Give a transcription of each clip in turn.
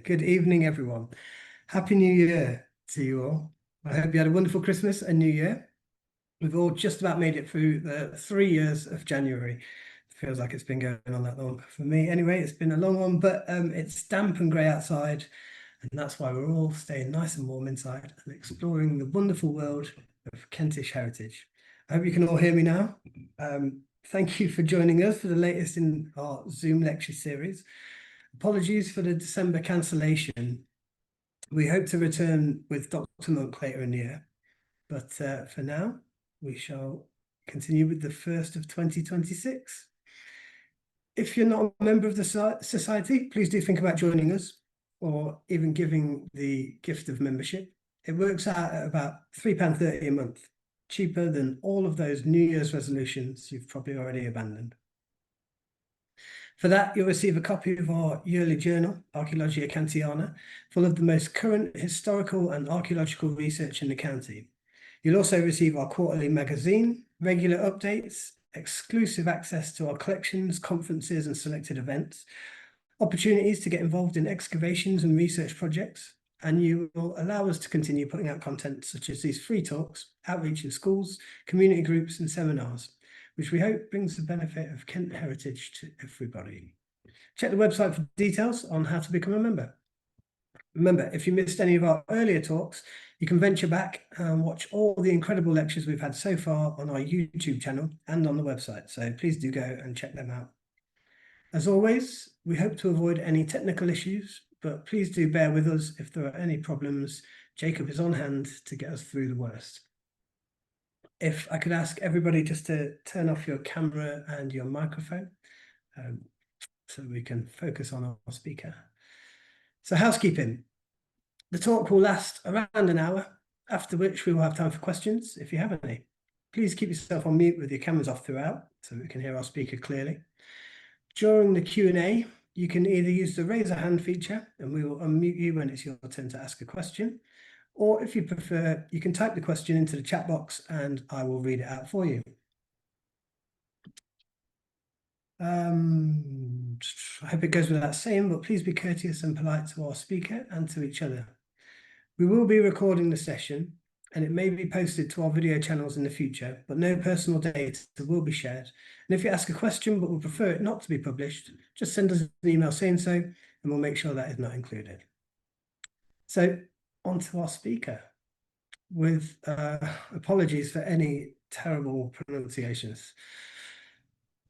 Good evening, everyone. Happy New Year to you all. I hope you had a wonderful Christmas and New Year. We've all just about made it through the 3 years of January. It feels like it's been going on that long. For me, anyway, it's been a long one, but it's damp and grey outside, and that's why we're all staying nice and warm inside and exploring the wonderful world of Kentish heritage. I hope you can all hear me now. Thank you for joining us for the latest in our Zoom lecture series. Apologies for the December cancellation. We hope to return with Dr. Monk later in the year, but for now, we shall continue with the first of 2026. If you're not a member of the society, please do think about joining us or even giving the gift of membership. It works out at about £3.30 a month, cheaper than all of those New Year's resolutions you've probably already abandoned. For that, you'll receive a copy of our yearly journal, Archaeologia Cantiana, full of the most current historical and archaeological research in the county. You'll also receive our quarterly magazine, regular updates, exclusive access to our collections, conferences, and selected events, opportunities to get involved in excavations and research projects, and you will allow us to continue putting out content such as these free talks, outreach in schools, community groups, and seminars, which we hope brings the benefit of Kent heritage to everybody. Check the website for details on how to become a member. Remember, if you missed any of our earlier talks, you can venture back and watch all the incredible lectures we've had so far on our YouTube channel and on the website, so please do go and check them out. As always, we hope to avoid any technical issues, but please do bear with us if there are any problems. Jacob is on hand to get us through the worst. If I could ask everybody just to turn off your camera and your microphone so we can focus on our speaker. So housekeeping. The talk will last around an hour, after which we will have time for questions if you have any. Please keep yourself on mute with your cameras off throughout so we can hear our speaker clearly. During the Q&A, you can either use the raise a hand feature and we will unmute you when it's your turn to ask a question, or if you prefer, you can type the question into the chat box and I will read it out for you. I hope it goes without saying, but please be courteous and polite to our speaker and to each other. We will be recording the session and it may be posted to our video channels in the future, but no personal data will be shared. And if you ask a question but would prefer it not to be published, just send us an email saying so and we'll make sure that is not included. So, on to our speaker, with apologies for any terrible pronunciations.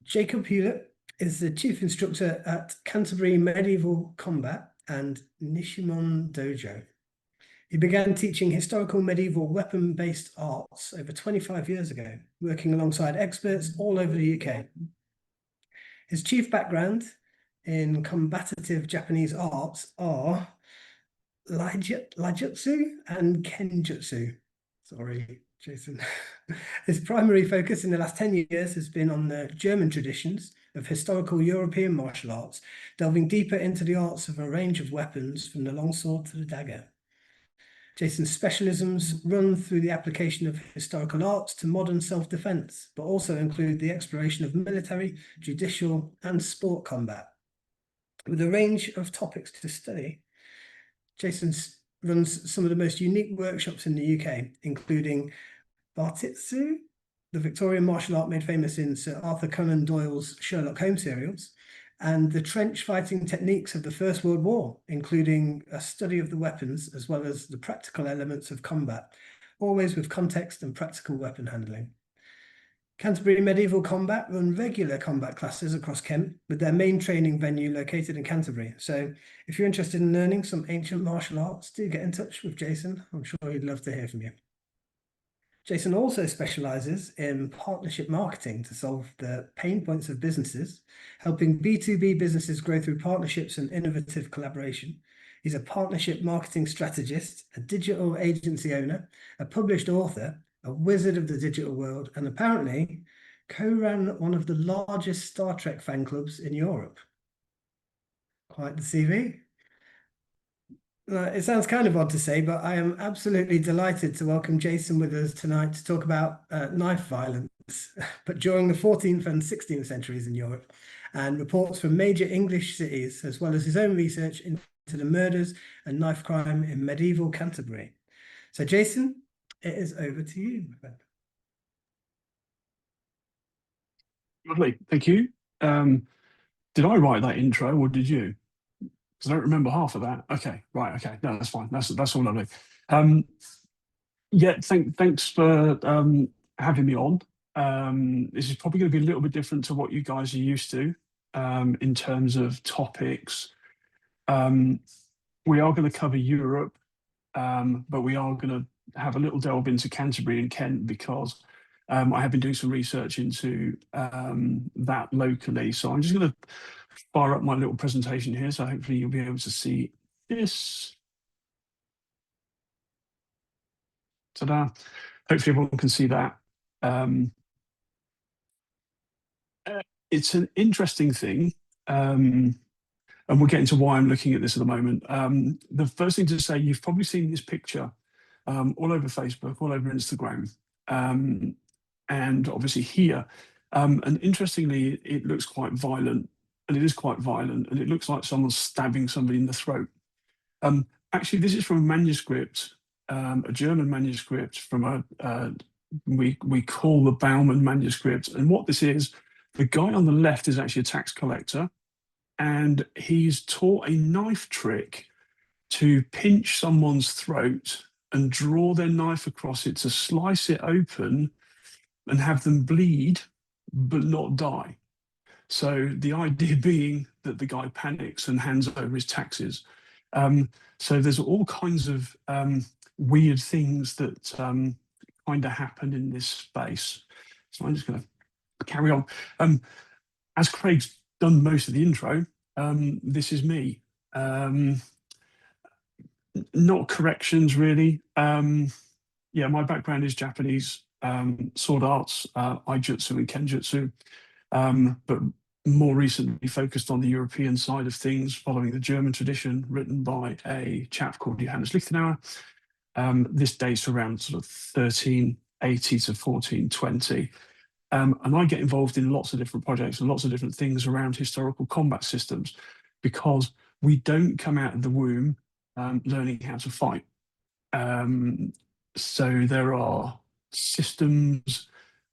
Jacob Hulott is the chief instructor at Canterbury Medieval Combat and Nishimon Dojo. He began teaching historical medieval weapon-based arts over 25 years ago, working alongside experts all over the UK. His chief background in combative Japanese arts are Iaijutsu and Kenjutsu. Sorry, Jason. His primary focus in the last 10 years has been on the German traditions of historical European martial arts, delving deeper into the arts of a range of weapons from the longsword to the dagger. Jason's specialisms run through the application of historical arts to modern self-defense, but also include the exploration of military, judicial, and sport combat. With a range of topics to study, Jason runs some of the most unique workshops in the UK, including Bartitsu, the Victorian martial art made famous in Sir Arthur Conan Doyle's Sherlock Holmes serials, and the trench fighting techniques of the First World War, including a study of the weapons as well as the practical elements of combat, always with context and practical weapon handling. Canterbury Medieval Combat run regular combat classes across Kent, with their main training venue located in Canterbury. So if you're interested in learning some ancient martial arts, do get in touch with Jason. I'm sure he'd love to hear from you. Jason also specialises in partnership marketing to solve the pain points of businesses, helping B2B businesses grow through partnerships and innovative collaboration. He's a partnership marketing strategist, a digital agency owner, a published author, a wizard of the digital world, and apparently co-ran one of the largest Star Trek fan clubs in Europe. Quite the CV. It sounds kind of odd to say, but I am absolutely delighted to welcome Jason with us tonight to talk about knife violence, but during the 14th and 16th centuries in Europe, and reports from major English cities, as well as his own research into the murders and knife crime in medieval Canterbury. So, Jason, it is over to you, my friend. Lovely, thank you. Did I write that intro or did you? Because I don't remember half of that. Okay, right, okay, no, that's fine. That's all lovely. Yeah, thanks for having me on. This is probably going to be a little bit different to what you guys are used to in terms of topics. We are going to cover Europe, but we are going to have a little delve into Canterbury and Kent because I have been doing some research into that locally. So I'm just going to fire up my little presentation here. So hopefully you'll be able to see this. Ta-da. Hopefully everyone can see that. It's an interesting thing. And we'll get into why I'm looking at this at the moment. The first thing to say, you've probably seen this picture all over Facebook, all over Instagram, and obviously here. And interestingly, it looks quite violent, and it is quite violent, and it looks like someone's stabbing somebody in the throat. Actually, this is from a manuscript, a German manuscript from we call the Bauman manuscript. And what this is, the guy on the left is actually a tax collector, and he's taught a knife trick to pinch someone's throat and draw their knife across it to slice it open and have them bleed but not die. So the idea being that the guy panics and hands over his taxes. So there's all kinds of weird things that kind of happen in this space. So I'm just going to carry on. As Craig's done most of the intro, this is me. Not corrections, really. Yeah, my background is Japanese sword arts, Iaijutsu and Kenjutsu, but more recently focused on the European side of things, following the German tradition written by a chap called Johannes Lichtenauer. This dates around sort of 1380 to 1420. And I get involved in lots of different projects and lots of different things around historical combat systems, because we don't come out of the womb learning how to fight. So there are systems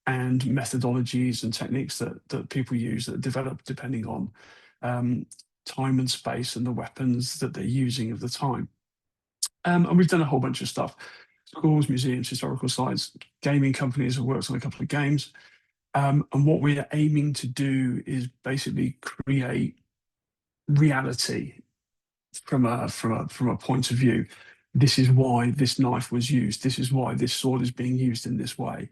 and methodologies and techniques that people use that develop depending on time and space and the weapons that they're using at the time. And we've done a whole bunch of stuff. Schools, museums, historical sites, gaming companies have worked on a couple of games. And what we're aiming to do is basically create reality from a point of view. This is why this knife was used. This is why this sword is being used in this way.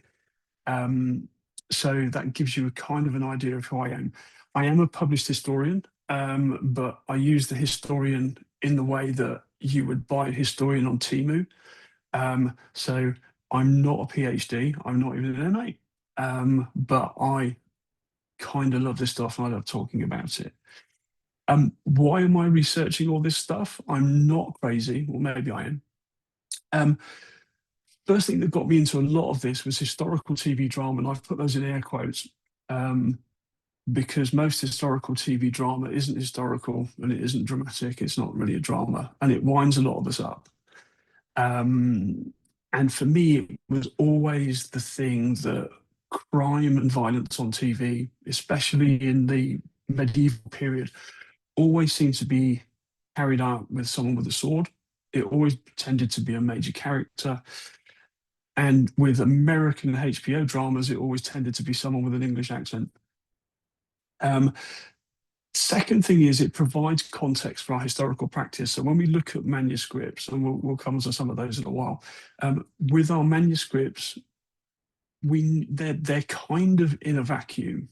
So that gives you a kind of an idea of who I am. I am a published historian, but I use the historian in the way that you would buy a historian on Temu. So I'm not a PhD. I'm not even an MA. But I kind of love this stuff and I love talking about it. Why am I researching all this stuff? I'm not crazy, or maybe I am. First thing that got me into a lot of this was historical TV drama, and I've put those in air quotes because most historical TV drama isn't historical and it isn't dramatic. It's not really a drama, and it winds a lot of us up. And for me, it was always the thing that crime and violence on TV, especially in the medieval period, always seemed to be carried out with someone with a sword. It always tended to be a major character. And with American HBO dramas, it always tended to be someone with an English accent. Second thing is it provides context for our historical practice. So when we look at manuscripts, and we'll come to some of those in a while, with our manuscripts, they're kind of in a vacuum.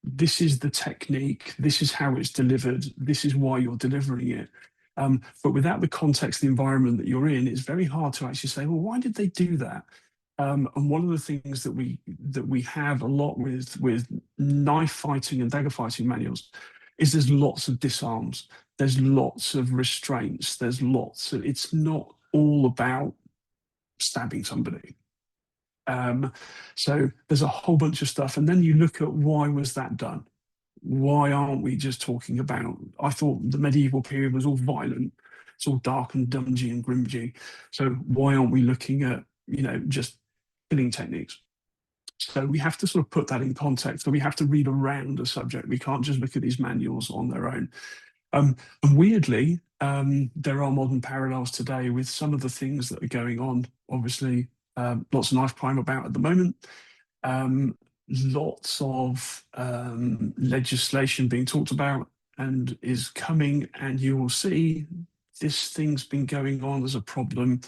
This is the technique, this is how it's delivered, this is why you're delivering it. But without the context, the environment that you're in, it's very hard to actually say, well, why did they do that? And one of the things that we have a lot with knife fighting and dagger fighting manuals is there's lots of disarms, there's lots of restraints, there's lots of, it's not all about stabbing somebody. So there's a whole bunch of stuff, and then you look at why was that done? why aren't we just talking about, I thought the medieval period was all violent, it's all dark and dungy and grimgy. So why aren't we looking at, just killing techniques? So we have to sort of put that in context, and we have to read around the subject. We can't just look at these manuals on their own. And weirdly, there are modern parallels today with some of the things that are going on. Obviously, lots of knife crime about at the moment. Lots of legislation being talked about and is coming, and you will see this thing's been going on as a problem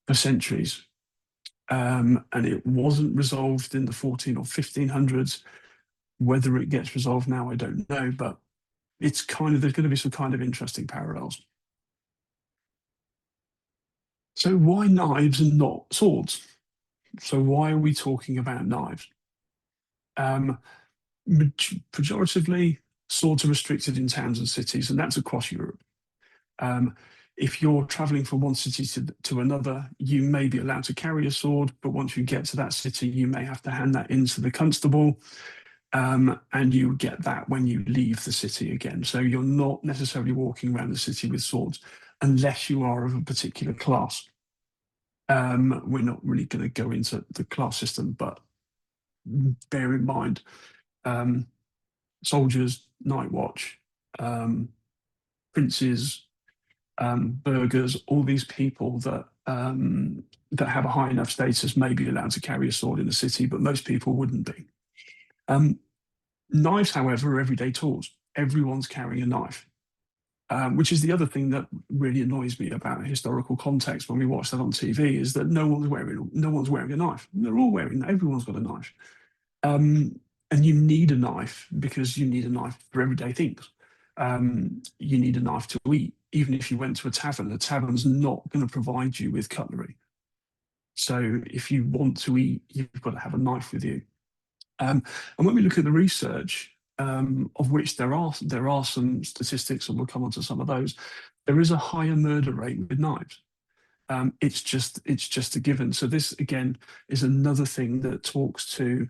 for centuries. And it wasn't resolved in the 14 or 1500s. Whether it gets resolved now, I don't know, but it's there's going to be some kind of interesting parallels. So why knives and not swords? So why are we talking about knives? Pejoratively, swords are restricted in towns and cities, and that's across Europe. If you're traveling from one city to another, you may be allowed to carry a sword, but once you get to that city, you may have to hand that in to the constable, and you get that when you leave the city again. So you're not necessarily walking around the city with swords unless you are of a particular class. We're not really going to go into the class system, but bear in mind, soldiers, night watch, princes, burghers, all these people that have a high enough status may be allowed to carry a sword in the city, but most people wouldn't be. Knives, however, are everyday tools. Everyone's carrying a knife, which is the other thing that really annoys me about historical context when we watch that on TV, is that no one's wearing a knife. They're all wearing that. Everyone's got a knife. And you need a knife because you need a knife for everyday things. You need a knife to eat. Even if you went to a tavern's not going to provide you with cutlery. So if you want to eat, you've got to have a knife with you. And when we look at the research, of which there are some statistics, and we'll come on to some of those, there is a higher murder rate with knives. It's just a given. So this, again, is another thing that talks to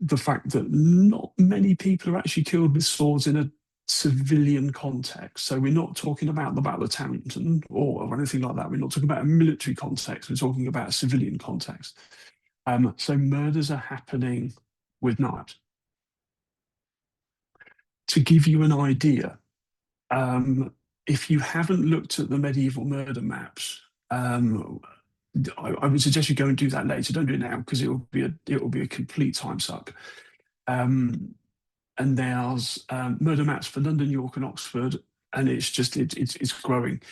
the fact that not many people are actually killed with swords in a civilian context. So we're not talking about the Battle of Taunton or anything like that. We're not talking about a military context. We're talking about a civilian context. So murders are happening with knives. To give you an idea, if you haven't looked at the medieval murder maps, I would suggest you go and do that later. Don't do it now because it will be a complete time suck. And there's murder maps for London, York, and Oxford, and it's growing.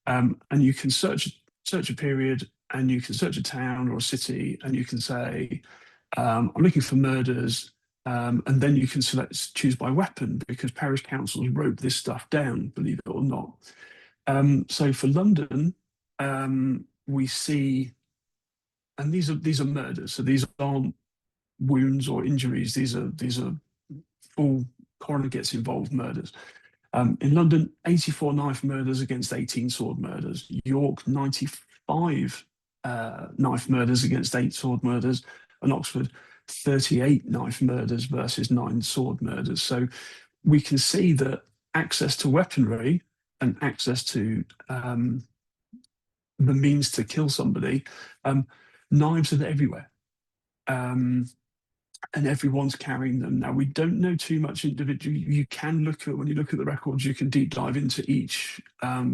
And you can search a period, and you can search a town or a city, and you can say, I'm looking for murders, and then you can choose by weapon, because parish councils wrote this stuff down, believe it or not. So for London, we see, and these are murders, so these aren't wounds or injuries. These are full coroner gets involved murders. In London, 84 knife murders against 18 sword murders. York, 95 knife murders against 8 sword murders. And Oxford, 38 knife murders versus 9 sword murders. So we can see that access to weaponry and access to the means to kill somebody, knives are everywhere. And everyone's carrying them. Now, we don't know too much individually. You can when you look at the records, you can deep dive into each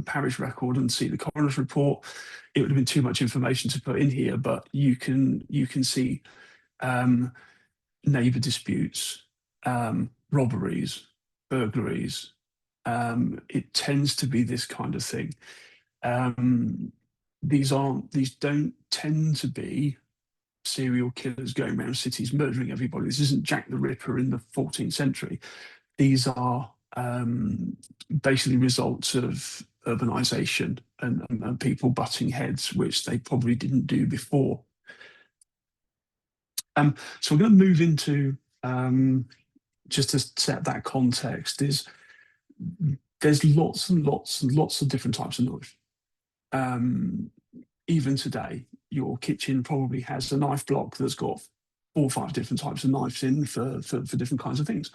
parish record and see the coroner's report. It would have been too much information to put in here, but you can see neighbour disputes, robberies, burglaries. It tends to be this kind of thing. These don't tend to be serial killers going around cities murdering everybody. This isn't Jack the Ripper in the 14th century. These are basically results of urbanisation and people butting heads, which they probably didn't do before. So we're going to move into, just to set that context, there's lots and lots and lots of different types of knife. Even today, your kitchen probably has a knife block that's got 4 or 5 different types of knives in for different kinds of things.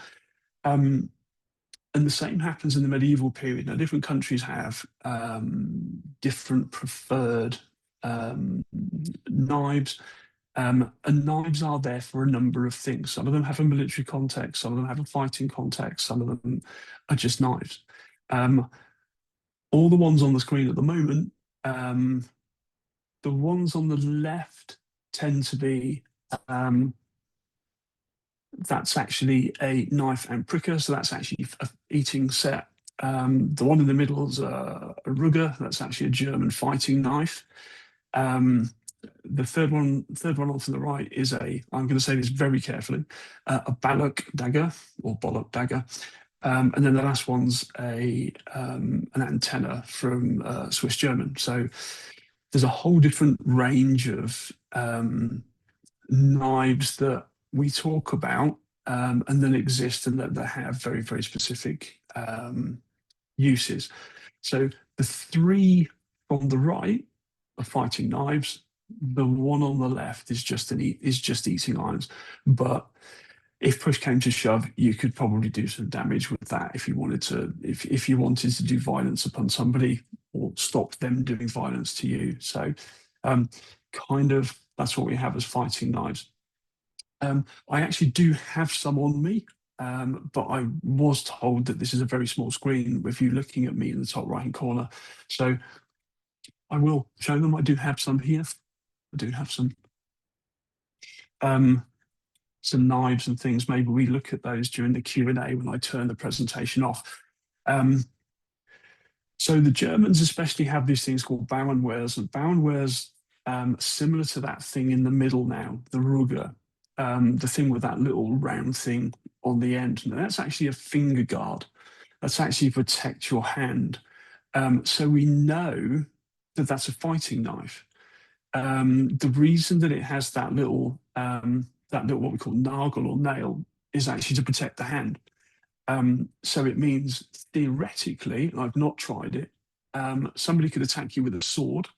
And the same happens in the medieval period. Now, different countries have different preferred knives. And knives are there for a number of things. Some of them have a military context, some of them have a fighting context, some of them are just knives. All the ones on the screen at the moment, the ones on the left tend to be, that's actually a knife and pricker, so that's actually an eating set. The one in the middle is a Ruger, that's actually a German fighting knife. The third one off to the right is I'm going to say this very carefully, a Ballock dagger or Bollock dagger. And then the last one's an antenna from Swiss German. So there's a whole different range of knives that we talk about and then exist and that have very, very specific uses. So the three on the right are fighting knives. The one on the left is just eating irons. But if push came to shove, you could probably do some damage with that if you wanted to. If you wanted to do violence upon somebody or stop them doing violence to you. So, kind of that's what we have as fighting knives. I actually do have some on me, but I was told that this is a very small screen with you looking at me in the top right-hand corner. So I will show them. I do have some here. I do have some knives and things. Maybe we look at those during the Q&A when I turn the presentation off. So the Germans especially have these things called Bauernwehrs, and Bauernwehrs, similar to that thing in the middle now, the Ruger, the thing with that little round thing on the end. Now, that's actually a finger guard. That's actually protect your hand. So we know that that's a fighting knife. The reason that it has that little what we call nagel or nail is actually to protect the hand. So it means theoretically, and I've not tried it, somebody could attack you with a sword,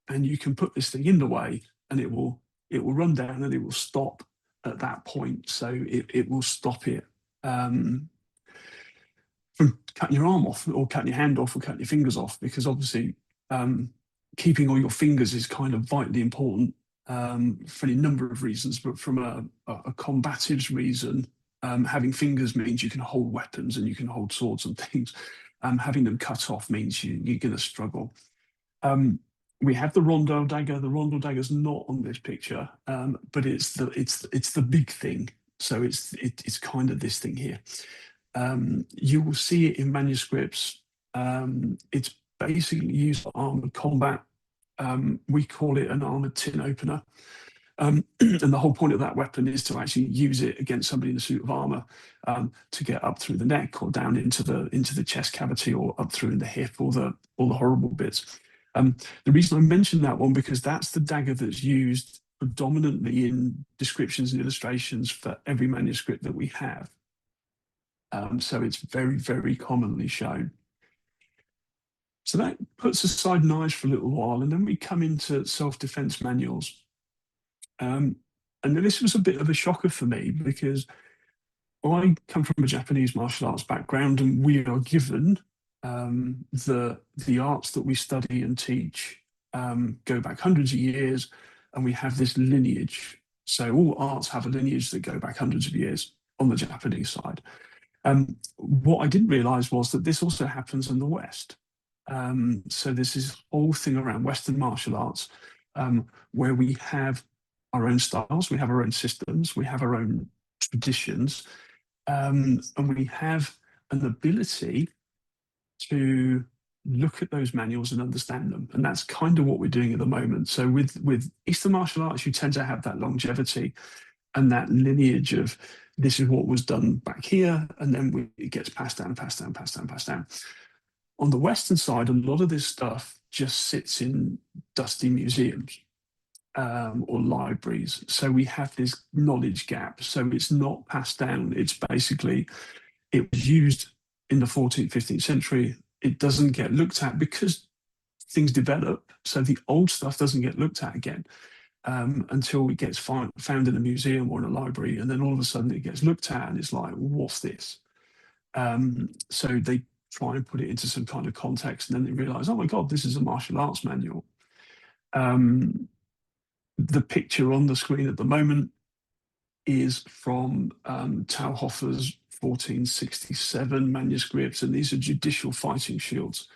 and you can put this thing in the way, and it will run down and it will stop at that point. So it will stop it from cutting your arm off or cutting your hand off or cutting your fingers off, because obviously keeping all your fingers is kind of vitally important for any number of reasons, but from a combative reason, having fingers means you can hold weapons and you can hold swords and things. Having them cut off means you're going to struggle. We have the rondel dagger. The rondel dagger is not on this picture, but it's the big thing. So it's kind of this thing here. You will see it in manuscripts. It's basically used for armored combat. We call it an armored tin opener. And the whole point of that weapon is to actually use it against somebody in a suit of armor to get up through the neck or down into the chest cavity or up through in the hip, all the horrible bits. The reason I mentioned that one, because that's the dagger that's used predominantly in descriptions and illustrations for every manuscript that we have. So it's very, very commonly shown. So that puts aside knives for a little while, and then we come into self-defense manuals. And this was a bit of a shocker for me, because I come from a Japanese martial arts background, and we are given the arts that we study and teach go back hundreds of years, and we have this lineage. So all arts have a lineage that go back hundreds of years on the Japanese side. What I didn't realize was that this also happens in the West. So there's this whole thing around Western martial arts where we have our own styles, we have our own systems, we have our own traditions, and we have an ability to look at those manuals and understand them. And that's kind of what we're doing at the moment. So with Eastern martial arts, you tend to have that longevity and that lineage of this is what was done back here, and then it gets passed down, passed down, passed down, passed down. On the Western side, a lot of this stuff just sits in dusty museums or libraries. So we have this knowledge gap. So it's not passed down. It's basically, it was used in the 14th, 15th century. It doesn't get looked at because things develop. So the old stuff doesn't get looked at again. until it gets found in a museum or in a library, and then all of a sudden it gets looked at and it's like, what's this? So they try and put it into some kind of context, and then they realize, oh my God, this is a martial arts manual. The picture on the screen at the moment is from Tauhofer's 1467 manuscripts, and these are judicial fighting shields.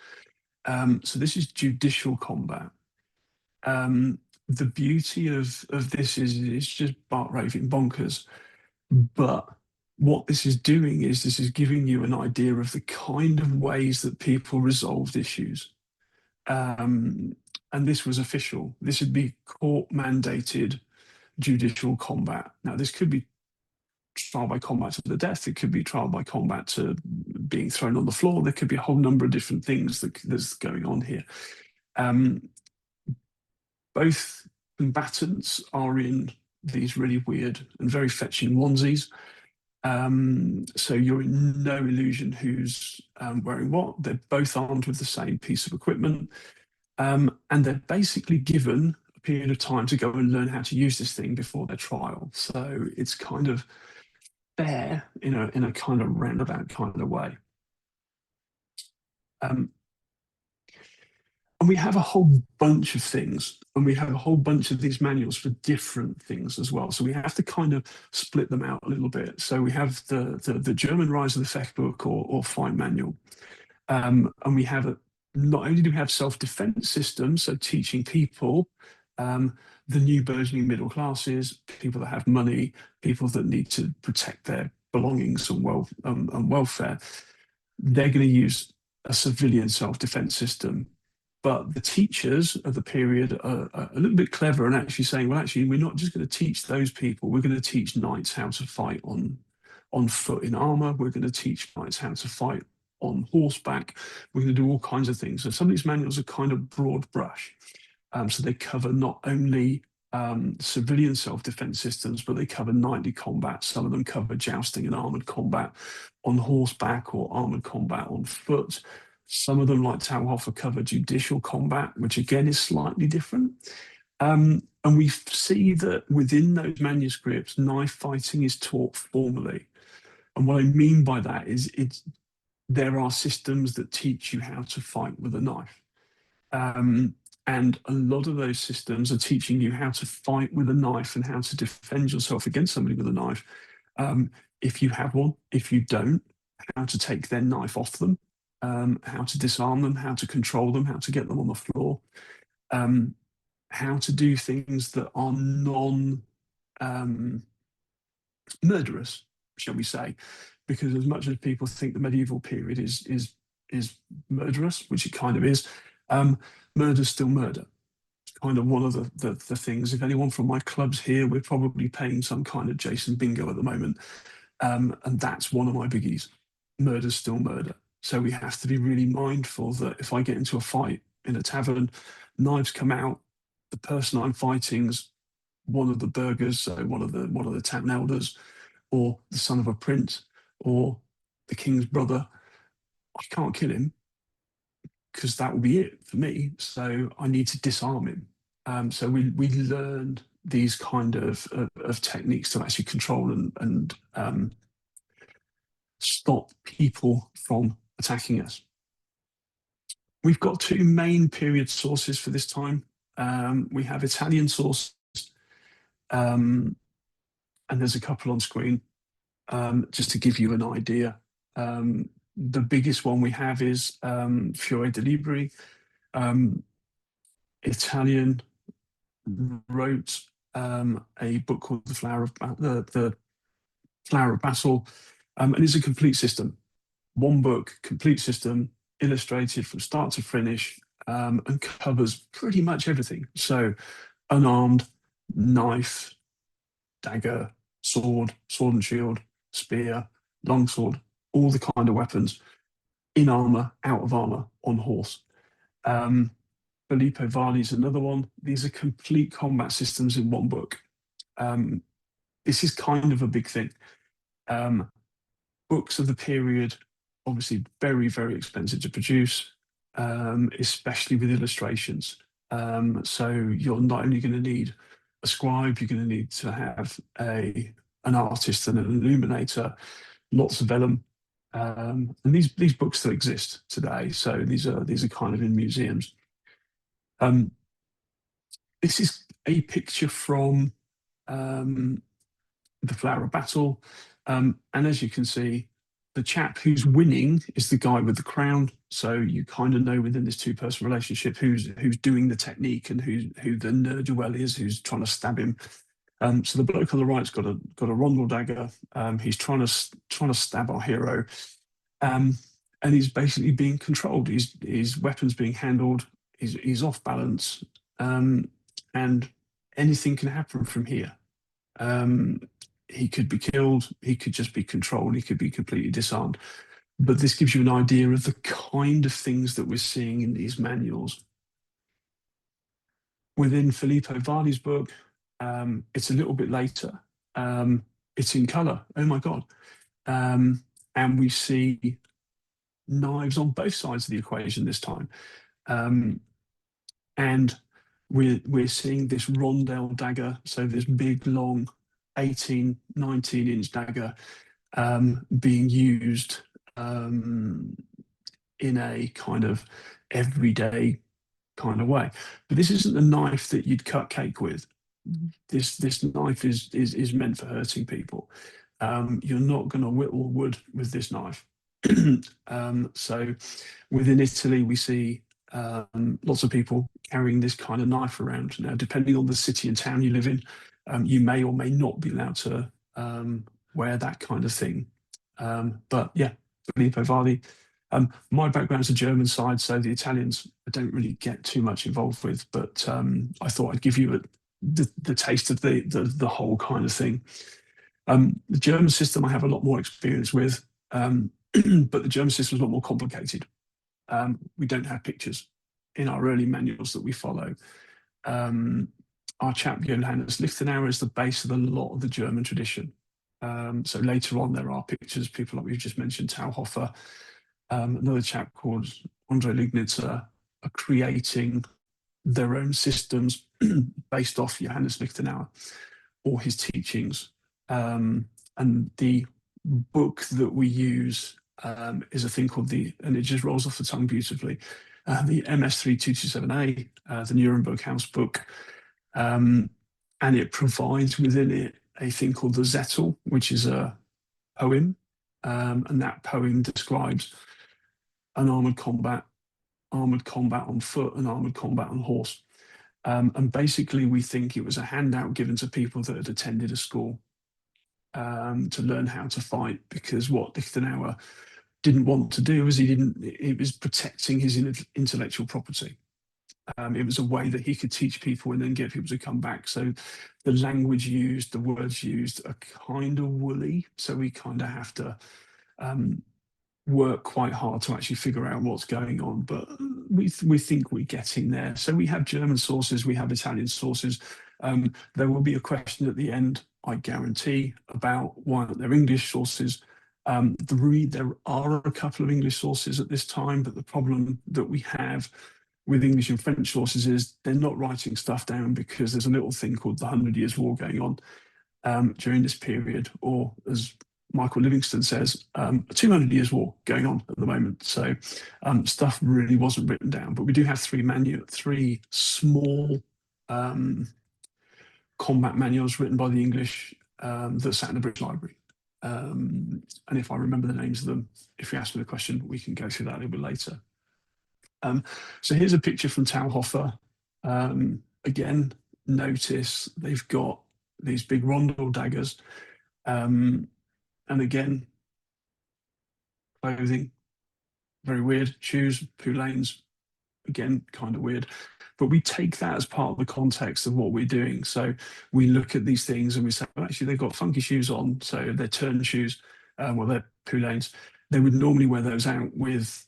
So this is judicial combat. The beauty of this is it's just bark raving bonkers. But what this is doing is this is giving you an idea of the kind of ways that people resolved issues. And this was official. This would be court mandated judicial combat. Now, this could be trial by combat to the death. It could be trial by combat to being thrown on the floor. There could be a whole number of different things that's going on here. Both combatants are in these really weird and very fetching onesies. So you're in no illusion who's wearing what. They're both armed with the same piece of equipment. And they're basically given a period of time to go and learn how to use this thing before their trial. So it's kind of fair in a kind of roundabout kind of way. And we have a whole bunch of things, and we have a whole bunch of these manuals for different things as well. So we have to kind of split them out a little bit. So we have the German Rise of the Fechtbook or Fight Manual. And we have not only do we have self-defense systems, so teaching people, the new burgeoning middle classes, people that have money, people that need to protect their belongings and welfare, they're going to use a civilian self-defense system. But the teachers of the period are a little bit clever and actually saying, well, actually, we're not just going to teach those people. We're going to teach knights how to fight on foot in armor. We're going to teach knights how to fight on horseback. We're going to do all kinds of things. So some of these manuals are kind of broad brush. So they cover not only civilian self-defense systems, but they cover knightly combat. Some of them cover jousting and armored combat on horseback or armored combat on foot. Some of them, like Tauhofer, cover judicial combat, which again is slightly different. And we see that within those manuscripts, knife fighting is taught formally. And what I mean by that is there are systems that teach you how to fight with a knife. And a lot of those systems are teaching you how to fight with a knife and how to defend yourself against somebody with a knife. If you have one, if you don't, how to take their knife off them. How to disarm them, how to control them, how to get them on the floor, how to do things that are non-murderous, shall we say, because as much as people think the medieval period is murderous, which it kind of is, murder's still murder. It's kind of one of the things. If anyone from my clubs here, we're probably playing some kind of Jason bingo at the moment, and that's one of my biggies. Murder's still murder. So we have to be really mindful that if I get into a fight in a tavern, knives come out, the person I'm fighting's one of the burghers, so one of the town elders, or the son of a prince, or the king's brother. I can't kill him because that will be it for me. So I need to disarm him. So we learned these kind of techniques to actually control and stop people from attacking us. We've got two main period sources for this time. We have Italian sources, and there's a couple on screen, just to give you an idea. The biggest one we have is Fiore de Libri. Italian wrote a book called The Flower of Battle, and it's a complete system. One book, complete system, illustrated from start to finish, and covers pretty much everything. So unarmed, knife, dagger, sword and shield, spear, longsword, all the kind of weapons, in armour, out of armour, on horse. Filippo Varni's another one. These are complete combat systems in one book. This is kind of a big thing. Books of the period, obviously very, very expensive to produce, especially with illustrations. So you're not only going to need a scribe, you're going to need to have an artist and an illuminator, lots of vellum. And these books still exist today. So these are kind of in museums. This is a picture from the Flower of Battle. And as you can see, the chap who's winning is the guy with the crown. So you kind of know within this two-person relationship who's doing the technique and who the ne'er-do-well is, who's trying to stab him. So the bloke on the right's got a rondel dagger. He's trying to stab our hero, and he's basically being controlled. His weapon's being handled. He's off balance, and anything can happen from here. He could be killed. He could just be controlled. He could be completely disarmed. But this gives you an idea of the kind of things that we're seeing in these manuals. Within Filippo Vardi's book, it's a little bit later. It's in colour. Oh my God. And we see knives on both sides of the equation this time. And we're seeing this rondel dagger, so this big, long 18, 19-inch dagger being used in a kind of everyday kind of way. But this isn't a knife that you'd cut cake with. This knife is meant for hurting people. You're not going to whittle wood with this knife. So within Italy, we see lots of people carrying this kind of knife around. Now, depending on the city and town you live in, you may or may not be allowed to wear that kind of thing. But yeah, Filippo Vardi. My background's a German side, so the Italians I don't really get too much involved with, but I thought I'd give you the taste of the whole kind of thing. The German system I have a lot more experience with, but the German system is a lot more complicated. We don't have pictures in our early manuals that we follow. Our chap Johannes Lichtenauer is the base of a lot of the German tradition. So later on there are pictures, people like we've just mentioned, Tauhofer, another chap called Andre Lignitzer are creating their own systems based off Johannes Lichtenauer or his teachings. And the book that we use is a thing called and it just rolls off the tongue beautifully, the MS3227A, the Nuremberg House book. And it provides within it a thing called the Zettel, which is a poem. And that poem describes an armoured combat on foot, and armoured combat on horse. And basically, we think it was a handout given to people that had attended a school to learn how to fight, because what Lichtenauer didn't want to do was it was protecting his intellectual property. It was a way that he could teach people and then get people to come back. So the language used, the words used are kind of woolly. So we kind of have to work quite hard to actually figure out what's going on. But we think we're getting there. So we have German sources, we have Italian sources. There will be a question at the end, I guarantee, about why aren't there English sources. There are a couple of English sources at this time, but the problem that we have with English and French sources is they're not writing stuff down because there's a little thing called the 100 Years' War going on during this period, or as Michael Livingston says, a 200 Years' War going on at the moment. So stuff really wasn't written down, but we do have three small combat manuals written by the English that sat in the British Library. And if I remember the names of them, if you ask me the question, we can go through that a little bit later. So here's a picture from Tauhofer. Again, notice they've got these big rondel daggers. And again, clothing, very weird. Shoes, poulaines, again, kind of weird. But we take that as part of the context of what we're doing. So we look at these things and we say, well, actually, they've got funky shoes on. So they're turn shoes, well, they're poulaines. They would normally wear those out with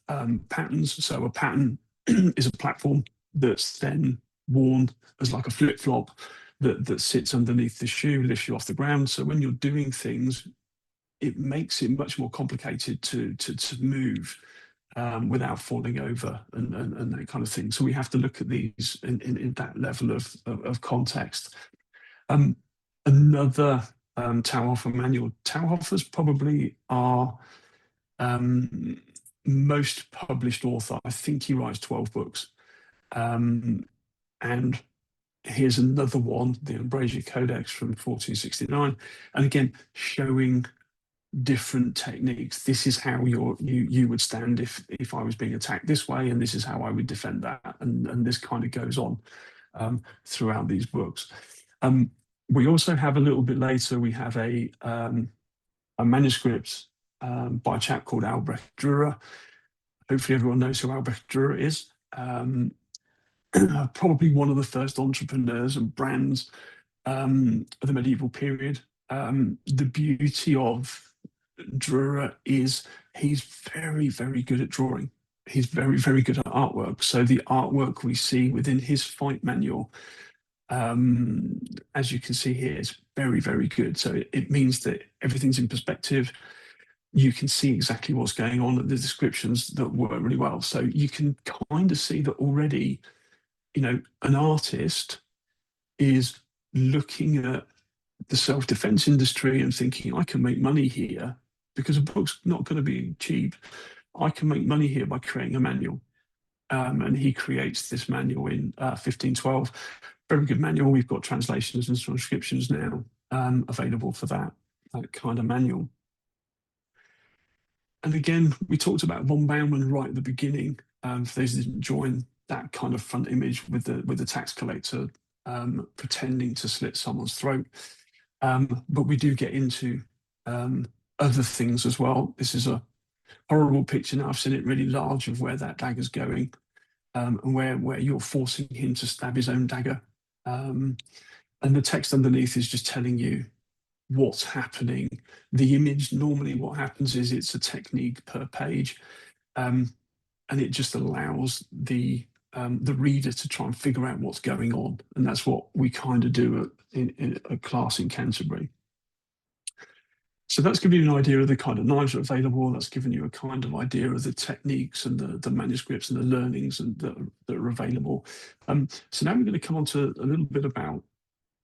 patterns. So a pattern is a platform that's then worn as like a flip-flop that sits underneath the shoe, lifts you off the ground. So when you're doing things, it makes it much more complicated to move without falling over and that kind of thing. So we have to look at these in that level of context. Another Tauhofer manual. Tauhofer's probably our most published author. I think he writes 12 books. And here's another one, the Ambrasia Codex from 1469. And again, showing different techniques. This is how you would stand if I was being attacked this way, and this is how I would defend that. And this kind of goes on throughout these books. We also have a little bit later, we have a manuscript by a chap called Albrecht Dürer. Hopefully everyone knows who Albrecht Dürer is. Probably one of the first entrepreneurs and brands of the medieval period. The beauty of Dürer is he's very, very good at drawing. He's very, very good at artwork. So the artwork we see within his fight manual, as you can see here, is very, very good. So it means that everything's in perspective. You can see exactly what's going on, and the descriptions that work really well. So you can kind of see that already, you know, an artist is looking at the self-defense industry and thinking, I can make money here because a book's not going to be cheap. I can make money here by creating a manual. And he creates this manual in 1512. Very good manual. We've got translations and transcriptions now available for that kind of manual. And again, we talked about von Baumann right at the beginning. For those who didn't join, that kind of front image with the tax collector pretending to slit someone's throat. But we do get into other things as well. This is a horrible picture now. I've seen it really large of where that dagger's going, and where you're forcing him to stab his own dagger. And the text underneath is just telling you what's happening. The image, normally what happens is it's a technique per page, and it just allows the reader to try and figure out what's going on. And that's what we kind of do in a class in Canterbury. So that's giving you an idea of the kind of knives that are available. That's given you a kind of idea of the techniques and the manuscripts and the learnings that are available. So now we're going to come on to a little bit about,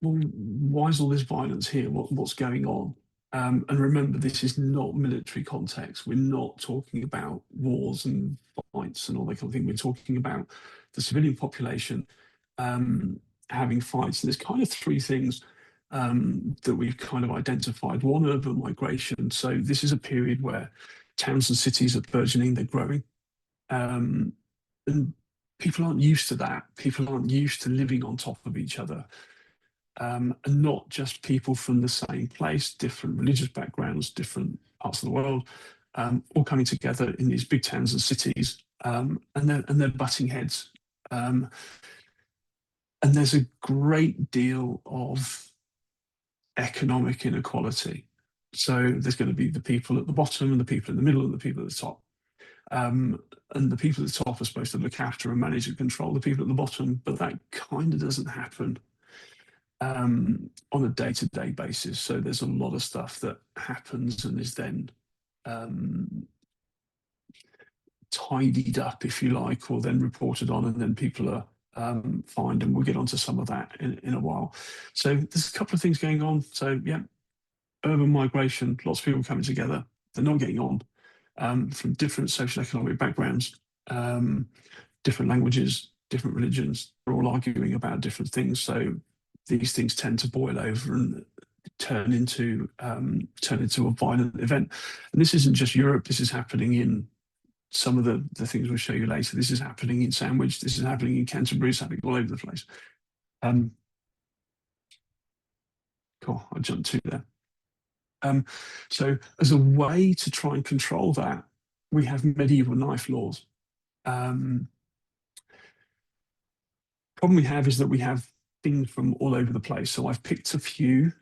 well, why is all this violence here? What's going on? And remember, this is not military context. We're not talking about wars and fights and all that kind of thing. We're talking about the civilian population having fights. And there's kind of three things that we've kind of identified. One, urban migration. So this is a period where towns and cities are burgeoning, they're growing. And people aren't used to that. People aren't used to living on top of each other. And not just people from the same place, different religious backgrounds, different parts of the world, all coming together in these big towns and cities, and they're butting heads. And there's a great deal of economic inequality. So there's going to be the people at the bottom and the people in the middle and the people at the top. And the people at the top are supposed to look after and manage and control the people at the bottom, but that kind of doesn't happen on a day-to-day basis. So there's a lot of stuff that happens and is then tidied up, if you like, or then reported on, and then people are fined, and we'll get onto some of that in a while. So there's a couple of things going on. So yeah, urban migration, lots of people coming together. They're not getting on from different social economic backgrounds, different languages, different religions. They're all arguing about different things. So these things tend to boil over and turn into a violent event. And this isn't just Europe. This is happening in some of the things we'll show you later. This is happening in Sandwich. This is happening in Canterbury. It's happening all over the place. Cool. I jumped to there. So as a way to try and control that, we have medieval knife laws. Problem we have is that we have things from all over the place. So I've picked a few.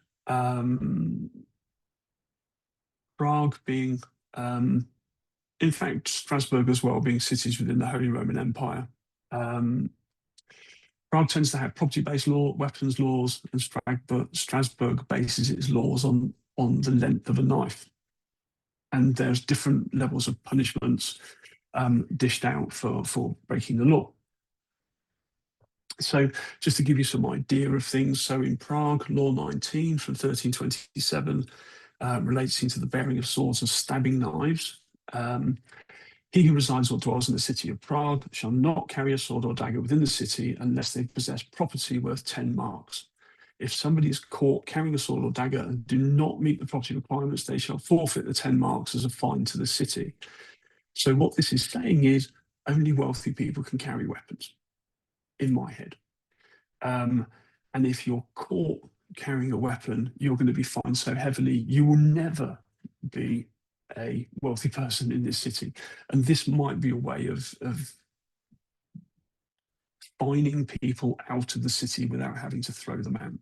Prague being, in fact, Strasbourg as well, being cities within the Holy Roman Empire. Prague tends to have property-based law, weapons laws, and Strasbourg bases its laws on the length of a knife. And there's different levels of punishments dished out for breaking the law. So just to give you some idea of things, so in Prague, Law 19 from 1327 relating to the bearing of swords and stabbing knives. He who resides or dwells in the city of Prague shall not carry a sword or dagger within the city unless they possess property worth 10 marks. If somebody is caught carrying a sword or dagger and do not meet the property requirements, they shall forfeit the 10 marks as a fine to the city. So what this is saying is only wealthy people can carry weapons, in my head. And if you're caught carrying a weapon, you're going to be fined so heavily, you will never be a wealthy person in this city. And this might be a way of fining people out of the city without having to throw them out.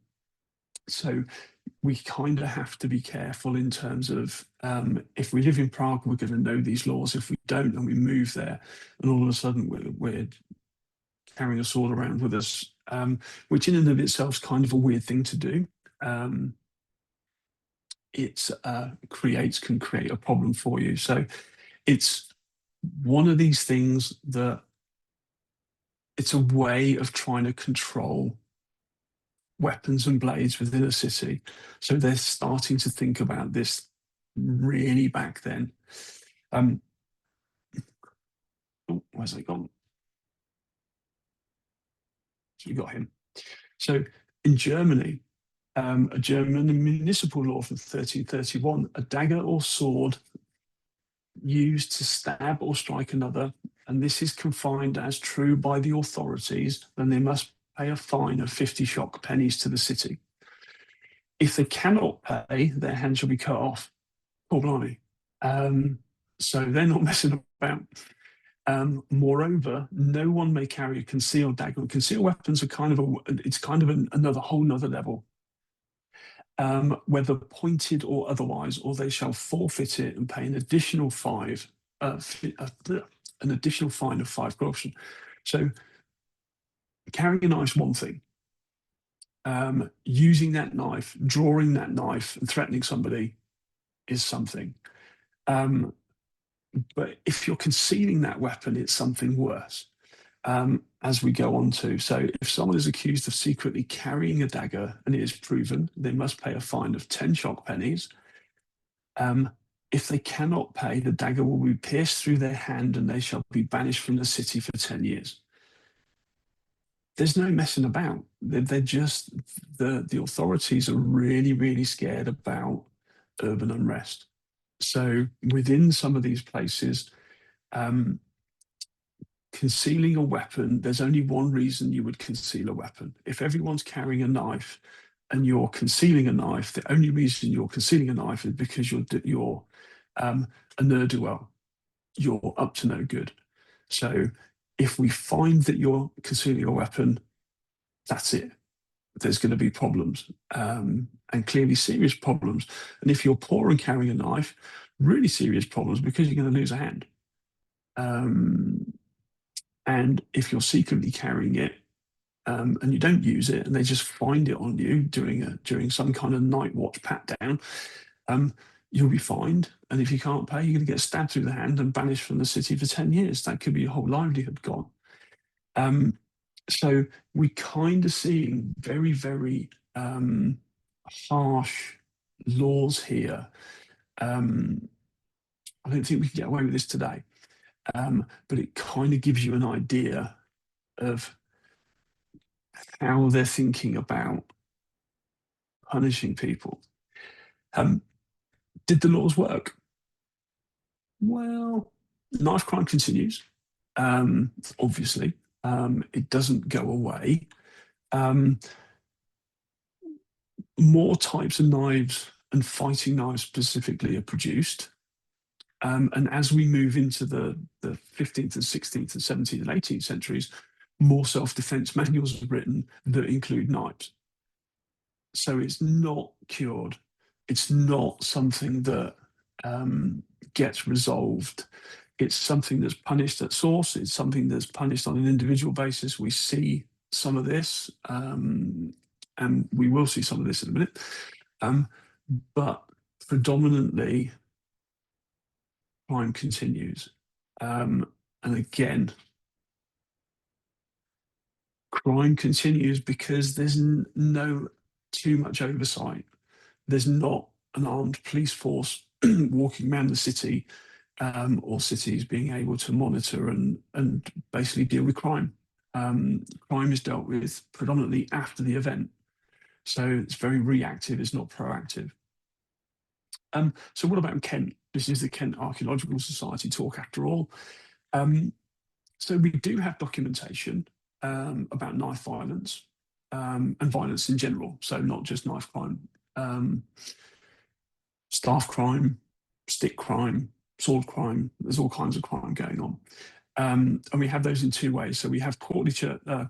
So we kind of have to be careful in terms of if we live in Prague, we're going to know these laws. If we don't and we move there and all of a sudden we're carrying a sword around with us, which in and of itself is kind of a weird thing to do. It can create a problem for you. So it's one of these things that it's a way of trying to control weapons and blades within a city. So they're starting to think about this really back then. Oh, where's it gone? So we got him. So in Germany, a German municipal law from 1331, a dagger or sword used to stab or strike another, and this is confined as true by the authorities, then they must pay a fine of 50 shock pennies to the city. If they cannot pay, their hand shall be cut off. Oh, blimey. So they're not messing about. Moreover, no one may carry a concealed dagger. Concealed weapons are kind of another whole nother level. Whether pointed or otherwise, or they shall forfeit it and pay an additional fine of 5 groschen. So carrying a knife is one thing. Using that knife, drawing that knife and threatening somebody is something. But if you're concealing that weapon, it's something worse. As we go on to. So if someone is accused of secretly carrying a dagger and it is proven, they must pay a fine of 10 shock pennies. If they cannot pay, the dagger will be pierced through their hand and they shall be banished from the city for 10 years. There's no messing about. They're just, the authorities are really, really scared about urban unrest. So within some of these places, concealing a weapon, there's only one reason you would conceal a weapon. If everyone's carrying a knife and you're concealing a knife, the only reason you're concealing a knife is because you're a ne'er-do-well. You're up to no good. So if we find that you're concealing a weapon, that's it. There's going to be problems, and clearly serious problems. And if you're poor and carrying a knife, really serious problems because you're going to lose a hand. And if you're secretly carrying it and you don't use it and they just find it on you during some kind of night watch pat down, you'll be fined. And if you can't pay, you're going to get stabbed through the hand and banished from the city for 10 years. That could be your whole livelihood gone. So we kind of seeing very, very harsh laws here. I don't think we can get away with this today. But it kind of gives you an idea of how they're thinking about punishing people. Did the laws work? Well, knife crime continues, obviously. It doesn't go away. More types of knives and fighting knives specifically are produced. And as we move into the 15th and 16th and 17th and 18th centuries, more self-defense manuals are written that include knives. So it's not cured. It's not something that gets resolved. It's something that's punished at source. It's something that's punished on an individual basis. We see some of this, and we will see some of this in a minute. But predominantly, crime continues. And again, crime continues because there's no too much oversight. There's not an armed police force walking around the city or cities being able to monitor and basically deal with crime. Crime is dealt with predominantly after the event. So it's very reactive, it's not proactive. So what about Kent? This is the Kent Archaeological Society talk after all. So we do have documentation about knife violence and violence in general. So not just knife crime, staff crime, stick crime, sword crime. There's all kinds of crime going on. And we have those in two ways. So we have quarterly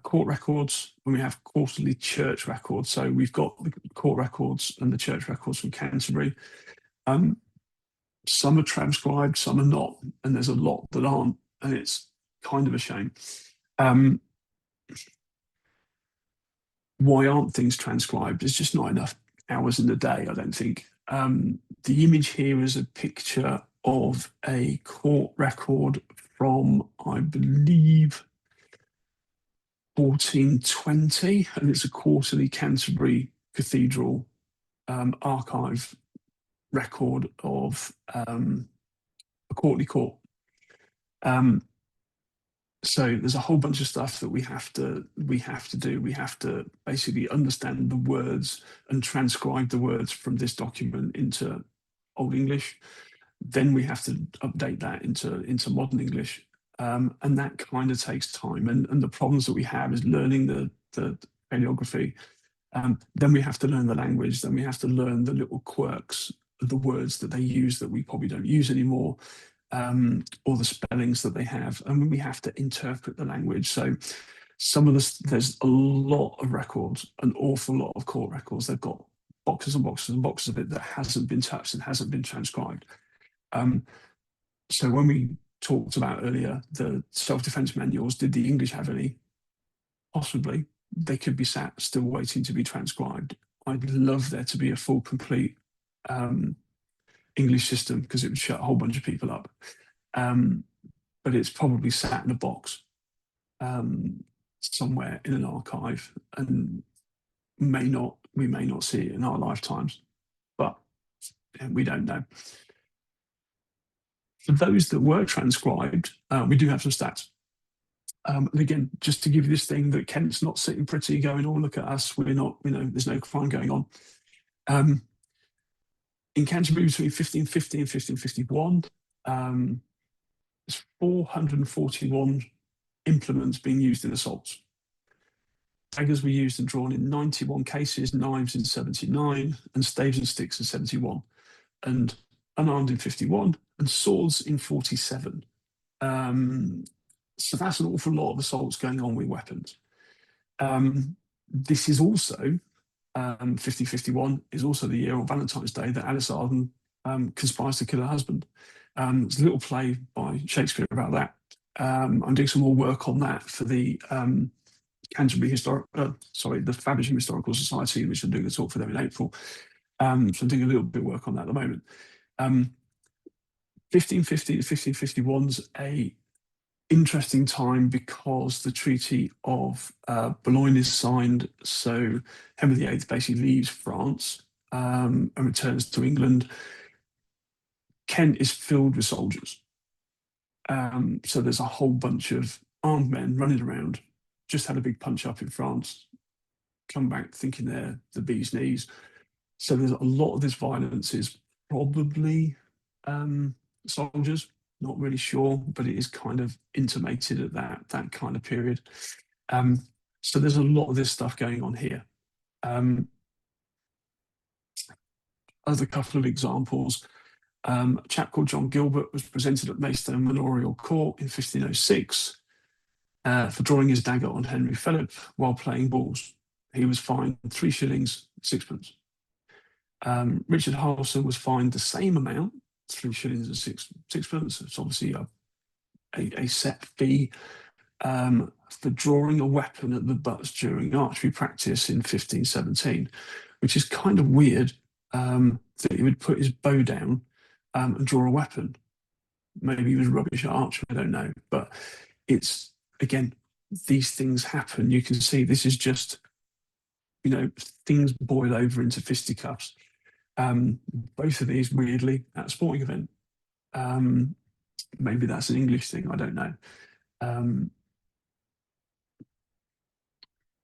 court records and we have quarterly church records. So we've got the court records and the church records from Canterbury. Some are transcribed, some are not, and there's a lot that aren't, and it's kind of a shame. Why aren't things transcribed? There's just not enough hours in the day, I don't think. The image here is a picture of a court record from, I believe, 1420, and it's a quarterly Canterbury Cathedral archive record of a courtly court. So there's a whole bunch of stuff that we have to do. We have to basically understand the words and transcribe the words from this document into Old English. Then we have to update that into modern English, and that kind of takes time. And the problems that we have is learning the paleography. Then we have to learn the language. Then we have to learn the little quirks of the words that they use that we probably don't use anymore. Or the spellings that they have, and we have to interpret the language. So some of this, there's a lot of records, an awful lot of court records. They've got boxes and boxes and boxes of it that hasn't been touched and hasn't been transcribed. So when we talked about earlier the self-defense manuals, did the English have any? Possibly. They could be sat still waiting to be transcribed. I'd love there to be a full, complete English system, because it would shut a whole bunch of people up. But it's probably sat in a box somewhere in an archive, and we may not see it in our lifetimes, but we don't know. For those that were transcribed, we do have some stats. And again, just to give you this thing that Kent's not sitting pretty going, oh, look at us, we're not, there's no crime going on. In Canterbury between 1550 and 1551, there's 441 implements being used in assaults. Daggers were used and drawn in 91 cases, knives in 79, and staves and sticks in 71, and unarmed in 51, and swords in 47. So that's an awful lot of assaults going on with weapons. This is also 1551 is also the year on Valentine's Day that Alice Arden conspires to kill her husband. There's a little play by Shakespeare about that. I'm doing some more work on that for the Canterbury the Faversham Historical Society, which I'm doing a talk for them in April. So I'm doing a little bit of work on that at the moment. 1550 to 1551's a interesting time because the Treaty of Boulogne is signed. So Henry VIII basically leaves France and returns to England. Kent is filled with soldiers. So there's a whole bunch of armed men running around, just had a big punch up in France, come back thinking they're the bee's knees. So there's a lot of this violence is probably soldiers. Not really sure, but it is kind of intimated at that kind of period. So there's a lot of this stuff going on here. Other couple of examples. A chap called John Gilbert was presented at Maidstone Manorial Court in 1506 for drawing his dagger on Henry Philip while playing balls. He was fined 3 shillings 6pence. Richard Harlson was fined the same amount, 3 shillings and 6pence. It's obviously a set fee for drawing a weapon at the butts during archery practice in 1517, which is kind of weird that he would put his bow down and draw a weapon. Maybe he was rubbish at archery, I don't know. But it's, again, these things happen. You can see this is just, things boil over into fisticuffs. Both of these, weirdly, at a sporting event. Maybe that's an English thing, I don't know.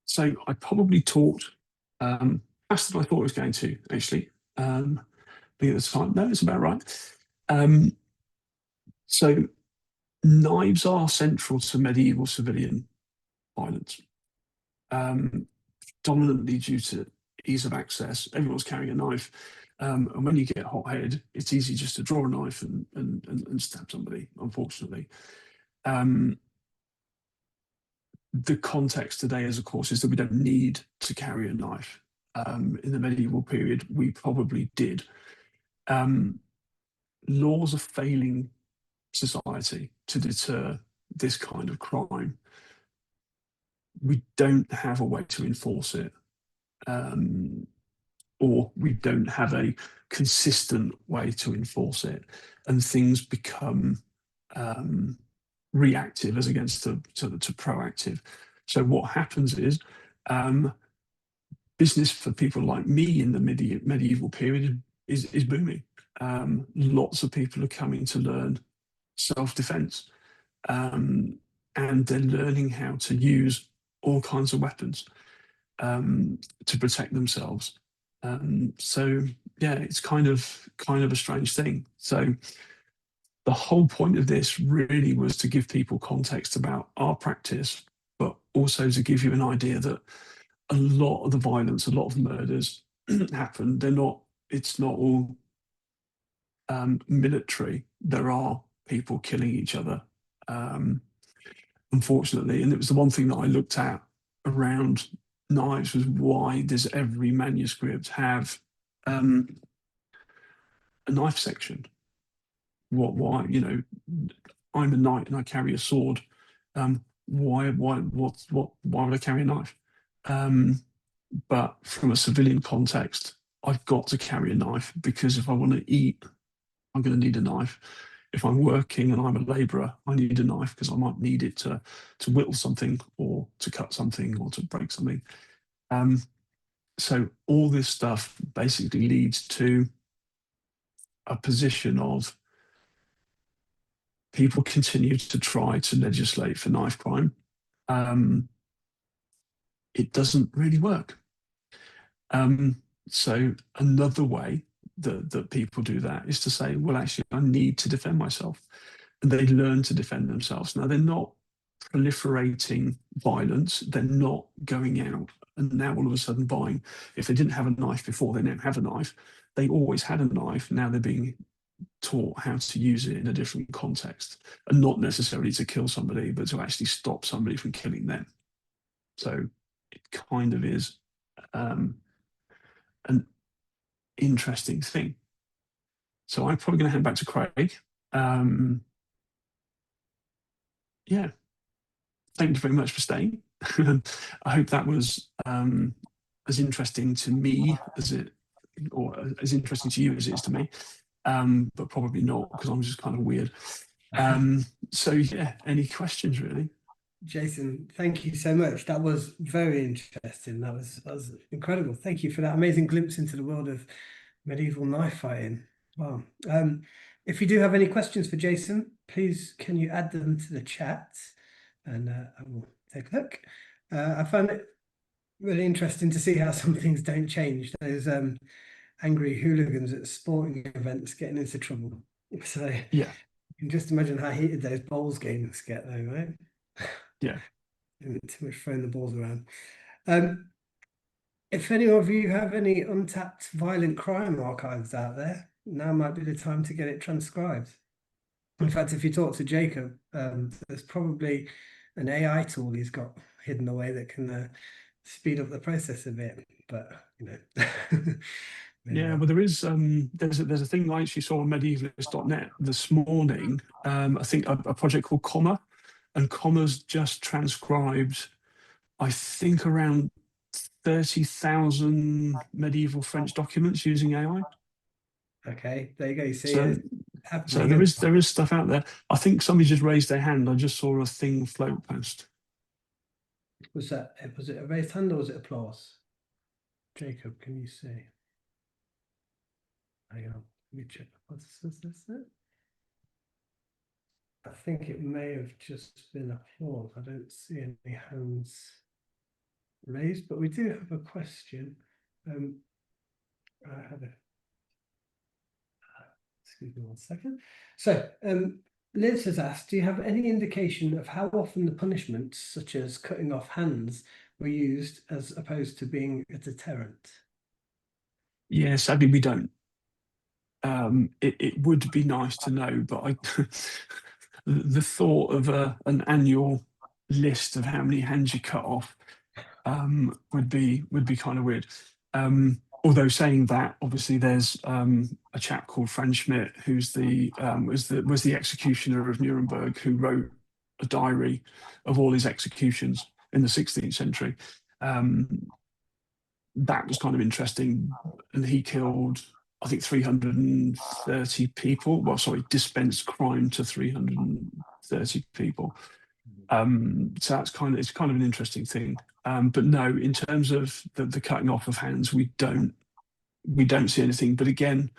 So I probably talked faster than I thought I was going to, actually. Be at the time. No, it's about right. So knives are central to medieval civilian violence, dominantly due to ease of access. Everyone's carrying a knife. And when you get hot-headed, it's easy just to draw a knife and stab somebody, unfortunately. The context today is, of course, is that we don't need to carry a knife. In the medieval period, we probably did. Laws are failing society to deter this kind of crime. We don't have a way to enforce it, or we don't have a consistent way to enforce it, and things become reactive as against to proactive. So what happens is business for people like me in the medieval period is booming. Lots of people are coming to learn self-defense, and they're learning how to use all kinds of weapons to protect themselves. So yeah, it's kind of a strange thing. So the whole point of this really was to give people context about our practice, but also to give you an idea that a lot of the violence, a lot of the murders happen. It's not all military. There are people killing each other, unfortunately. And it was the one thing that I looked at around knives was, why does every manuscript have a knife section? Why, I'm a knight and I carry a sword. Why would I carry a knife? But from a civilian context, I've got to carry a knife, because if I want to eat, I'm going to need a knife. If I'm working and I'm a labourer, I need a knife because I might need it to whittle something, or to cut something, or to break something. So all this stuff basically leads to a position of people continue to try to legislate for knife crime. It doesn't really work. So another way that people do that is to say, well, actually, I need to defend myself. And they learn to defend themselves. Now, they're not proliferating violence. They're not going out and now all of a sudden buying. If they didn't have a knife before, they now have a knife. They always had a knife. Now they're being taught how to use it in a different context, and not necessarily to kill somebody, but to actually stop somebody from killing them. So it kind of is an interesting thing. So I'm probably going to hand back to Craig. Yeah, thank you very much for staying. I hope that was as interesting to me or as interesting to you as it is to me, but probably not, because I'm just kind of weird. So yeah, any questions really? Jason, thank you so much. That was very interesting. That was incredible. Thank you for that amazing glimpse into the world of medieval knife fighting. Wow. If you do have any questions for Jason, please can you add them to the chat, and I will take a look. I found it really interesting to see how some things don't change. Those angry hooligans at sporting events getting into trouble. So Yeah, you can just imagine how heated those bowls games get, though, right? yeah. Too much throwing the balls around. If any of you have any untapped violent crime archives out there, now might be the time to get it transcribed. In fact, if you talk to Jacob, there's probably an AI tool he's got hidden away that can speed up the process a bit. But Yeah, well, there is there's a thing I actually saw on medievalist.net this morning. I think a project called Comma, and Comma's just transcribed, I think, around 30,000 medieval French documents using AI. Okay, there you go. You see, So, it's happening. there is stuff out there. I think somebody just raised their hand. I just saw a thing float past. Was it a raised hand or was it applause? Jacob, can you see? Hang on, let me check. Was this it? I think it may have just been applause. I don't see any hands raised, but we do have a question. I had a excuse me one second. So Liz has asked, do you have any indication of how often the punishments, such as cutting off hands, were used as opposed to being a deterrent? Yeah, sadly we don't. It would be nice to know, but the thought of an annual list of how many hands you cut off would be kind of weird. Although saying that, obviously there's a chap called Franz Schmidt who's was the executioner of Nuremberg, who wrote a diary of all his executions in the 16th century. That was kind of interesting, and he killed, I think, 330 people. Well, sorry, dispensed crime to 330 people. So it's kind of an interesting thing. But no, in terms of the cutting off of hands, we don't see anything. But again,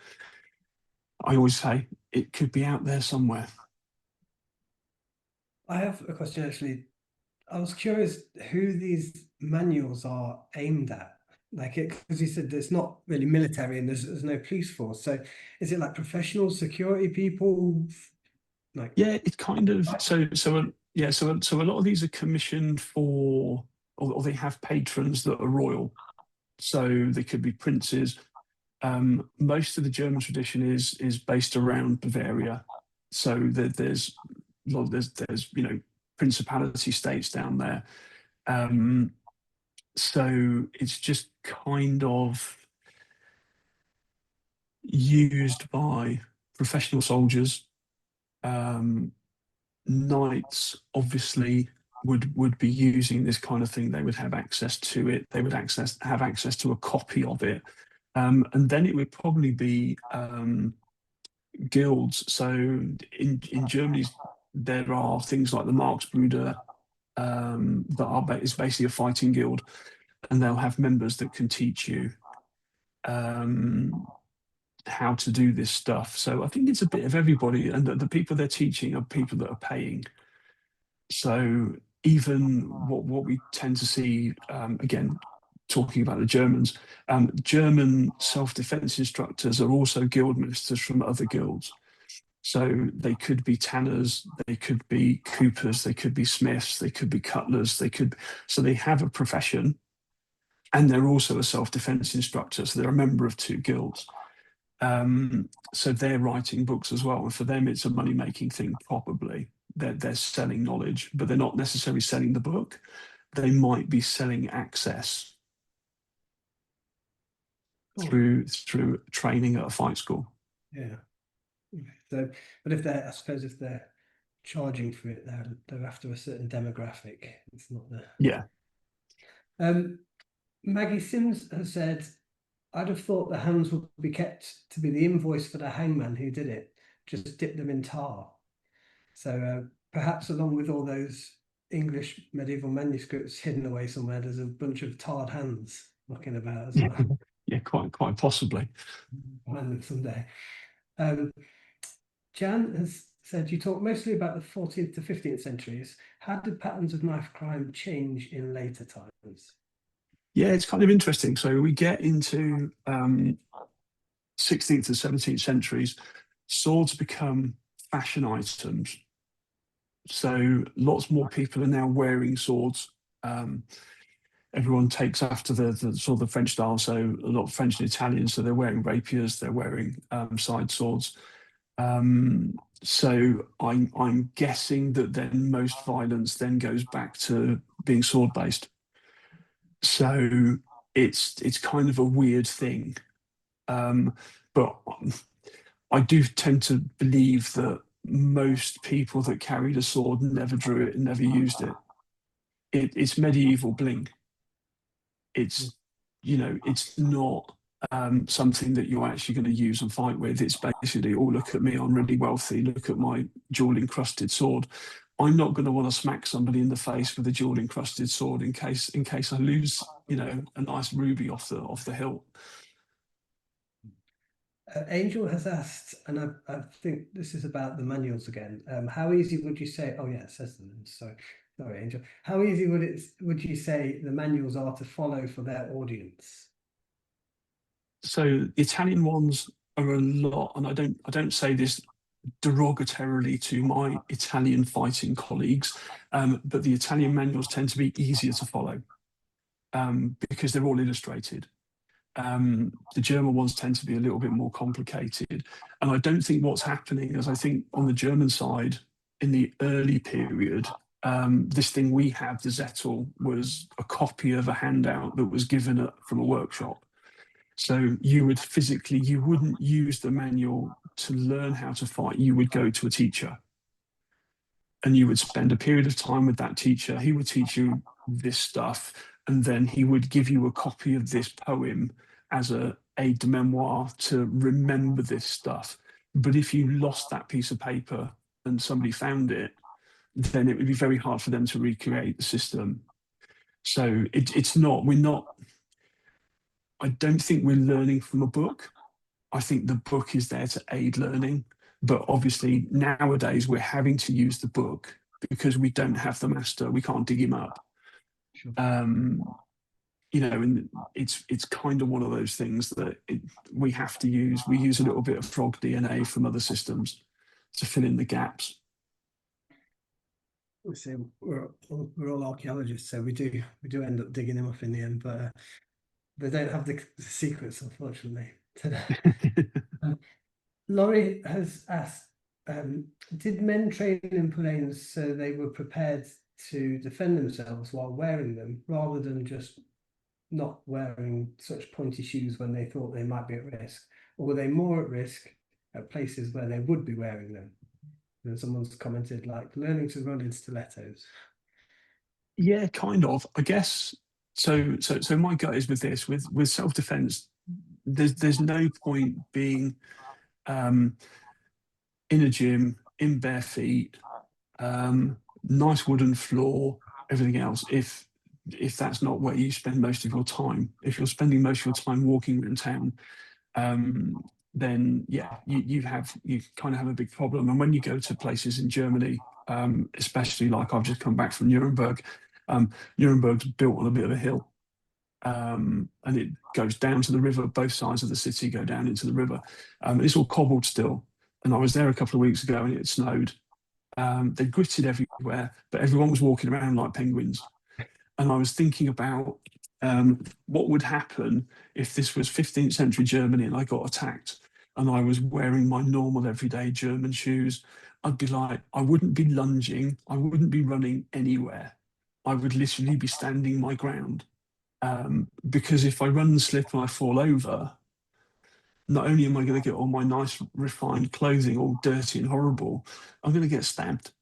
I always say it could be out there somewhere. I have a question actually. I was curious who these manuals are aimed at. Like it, because you said there's not really military and there's no police force. So is it like professional security people? Like Yeah, it's kind of so a lot of these are commissioned for, or they have patrons that are royal. So they could be princes. Most of the German tradition is based around Bavaria. So there's principality states down there. So it's just kind of used by professional soldiers. Knights obviously would be using this kind of thing. They would have access to it. They would have access to a copy of it. And then it would probably be guilds. So in Germany, there are things like the Marksbruder, is basically a fighting guild, and they'll have members that can teach you how to do this stuff. So I think it's a bit of everybody, and the people they're teaching are people that are paying. So even what we tend to see, again, talking about the Germans, German self-defense instructors are also guildmasters from other guilds. So they could be tanners, they could be coopers, they could be smiths, they could be cutlers, so they have a profession, and they're also a self-defense instructor. So they're a member of two guilds. So they're writing books as well. And for them, it's a money-making thing, probably. They're selling knowledge, but they're not necessarily selling the book. They might be selling access through training at a fight school. Yeah. So, but I suppose if they're charging for it, they're after a certain demographic. It's not the Yeah. Maggie Sims has said, I'd have thought the hands would be kept to be the invoice for the hangman who did it. Just dip them in tar. So perhaps along with all those English medieval manuscripts hidden away somewhere, there's a bunch of tarred hands knocking about as well. Yeah, quite possibly. Find them someday. Jan has said, you talk mostly about the 14th to 15th centuries. How did patterns of knife crime change in later times? Yeah, it's kind of interesting. So we get into 16th and 17th centuries, swords become fashion items. So lots more people are now wearing swords. Everyone takes after the sort of the French style. So a lot of French and Italians, so they're wearing rapiers, they're wearing side swords. So I'm guessing that then most violence then goes back to being sword based. So it's kind of a weird thing, but I do tend to believe that most people that carried a sword never drew it and never used it. It's medieval bling. It's it's not something that you're actually going to use and fight with. It's basically, oh, look at me, I'm really wealthy, look at my jewel encrusted sword. I'm not going to want to smack somebody in the face with a jewel encrusted sword in case I lose, you know, a nice ruby off the hilt. Angel has asked, and I think this is about the manuals again. How easy would you say? Oh yeah, it says them. So sorry, Angel. How easy would you say the manuals are to follow for their audience? So Italian ones are a lot, and I don't say this derogatorily to my Italian fighting colleagues, but the Italian manuals tend to be easier to follow because they're all illustrated. The German ones tend to be a little bit more complicated. And I don't think what's happening is, I think on the German side, in the early period, this thing we have, the Zettel, was a copy of a handout that was given from a workshop. So you wouldn't use the manual to learn how to fight. You would go to a teacher and you would spend a period of time with that teacher. He would teach you this stuff, and then he would give you a copy of this poem as a aide de memoire to remember this stuff. But if you lost that piece of paper and somebody found it, then it would be very hard for them to recreate the system. So I don't think we're learning from a book. I think the book is there to aid learning. But obviously nowadays we're having to use the book because we don't have the master. We can't dig him up. Sure. You know, and it's kind of one of those things that we have to use. We use a little bit of frog DNA from other systems to fill in the gaps. So we're all archaeologists, so we do end up digging them up in the end, but they don't have the secrets, unfortunately. Laurie has asked, did men train in planes so they were prepared to defend themselves while wearing them, rather than just not wearing such pointy shoes when they thought they might be at risk? Or were they more at risk at places where they would be wearing them? And someone's commented, like, learning to run in stilettos. Yeah, kind of, I guess. So my gut is with this, with self-defense, there's no point being in a gym in bare feet, nice wooden floor, everything else, if that's not where you spend most of your time. If you're spending most of your time walking around town, then yeah, you kind of have a big problem. And when you go to places in Germany, especially like I've just come back from Nuremberg, Nuremberg's built on a bit of a hill. And it goes down to the river. Both sides of the city go down into the river. It's all cobbled still. And I was there a couple of weeks ago and it snowed. They gritted everywhere, but everyone was walking around like penguins. And I was thinking about what would happen if this was 15th century Germany and I got attacked and I was wearing my normal everyday German shoes. I'd be like, I wouldn't be lunging. I wouldn't be running anywhere. I would literally be standing my ground. Because if I run and slip and I fall over, not only am I going to get all my nice refined clothing all dirty and horrible, I'm going to get stabbed.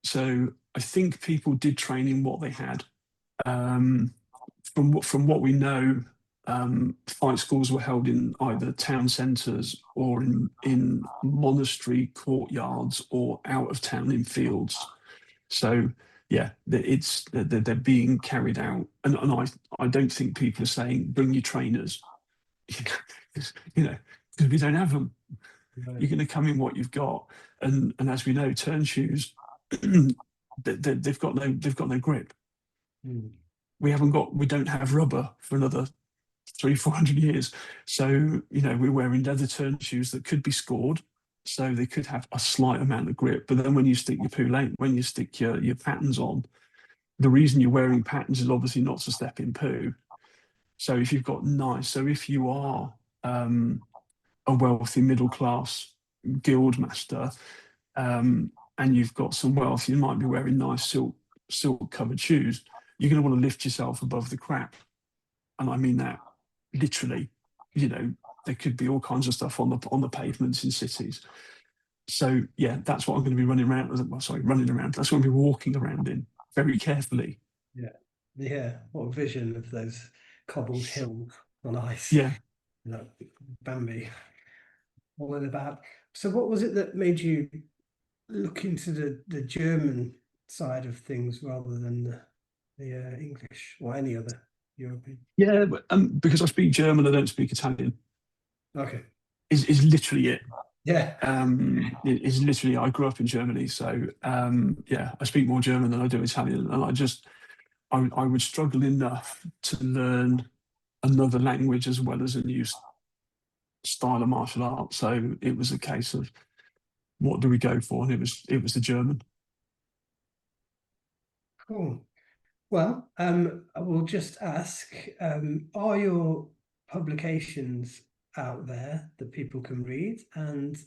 So I think people did train in what they had. From what we know, fight schools were held in either town centres or in monastery courtyards or out of town in fields. So yeah, they're being carried out, and I don't think people are saying bring your trainers, you know, because we don't have them. Right. You're going to come in what you've got, and as we know, turn shoes, they've got no grip. Mm. We don't have rubber for another 300-400 years. So, you know, we're wearing leather turn shoes that could be scored. So they could have a slight amount of grip. But then when you stick when you stick your patterns on, the reason you're wearing patterns is obviously not to step in poo. So if you've got so if you are a wealthy middle class guild master, and you've got some wealth, you might be wearing nice silk covered shoes. You're going to want to lift yourself above the crap. And I mean that literally. You know, there could be all kinds of stuff on the pavements in cities. So yeah, that's what I'm going to be running around. Well, sorry, running around. That's what I'm going to be walking around in very carefully. Yeah, yeah. What a vision of those cobbled hills. on ice. Yeah. No, Bambi, all in the back. So what was it that made you look into the German side of things rather than the English or any other European? Yeah, but, because I speak German, I don't speak Italian. Okay. Is literally it. Yeah. It is literally. I grew up in Germany, so yeah, I speak more German than I do Italian, and I would struggle enough to learn another language as well as a new style of martial art. So it was a case of what do we go for, and it was the German. Cool. Well, I will just ask, are your publications out there that people can read? And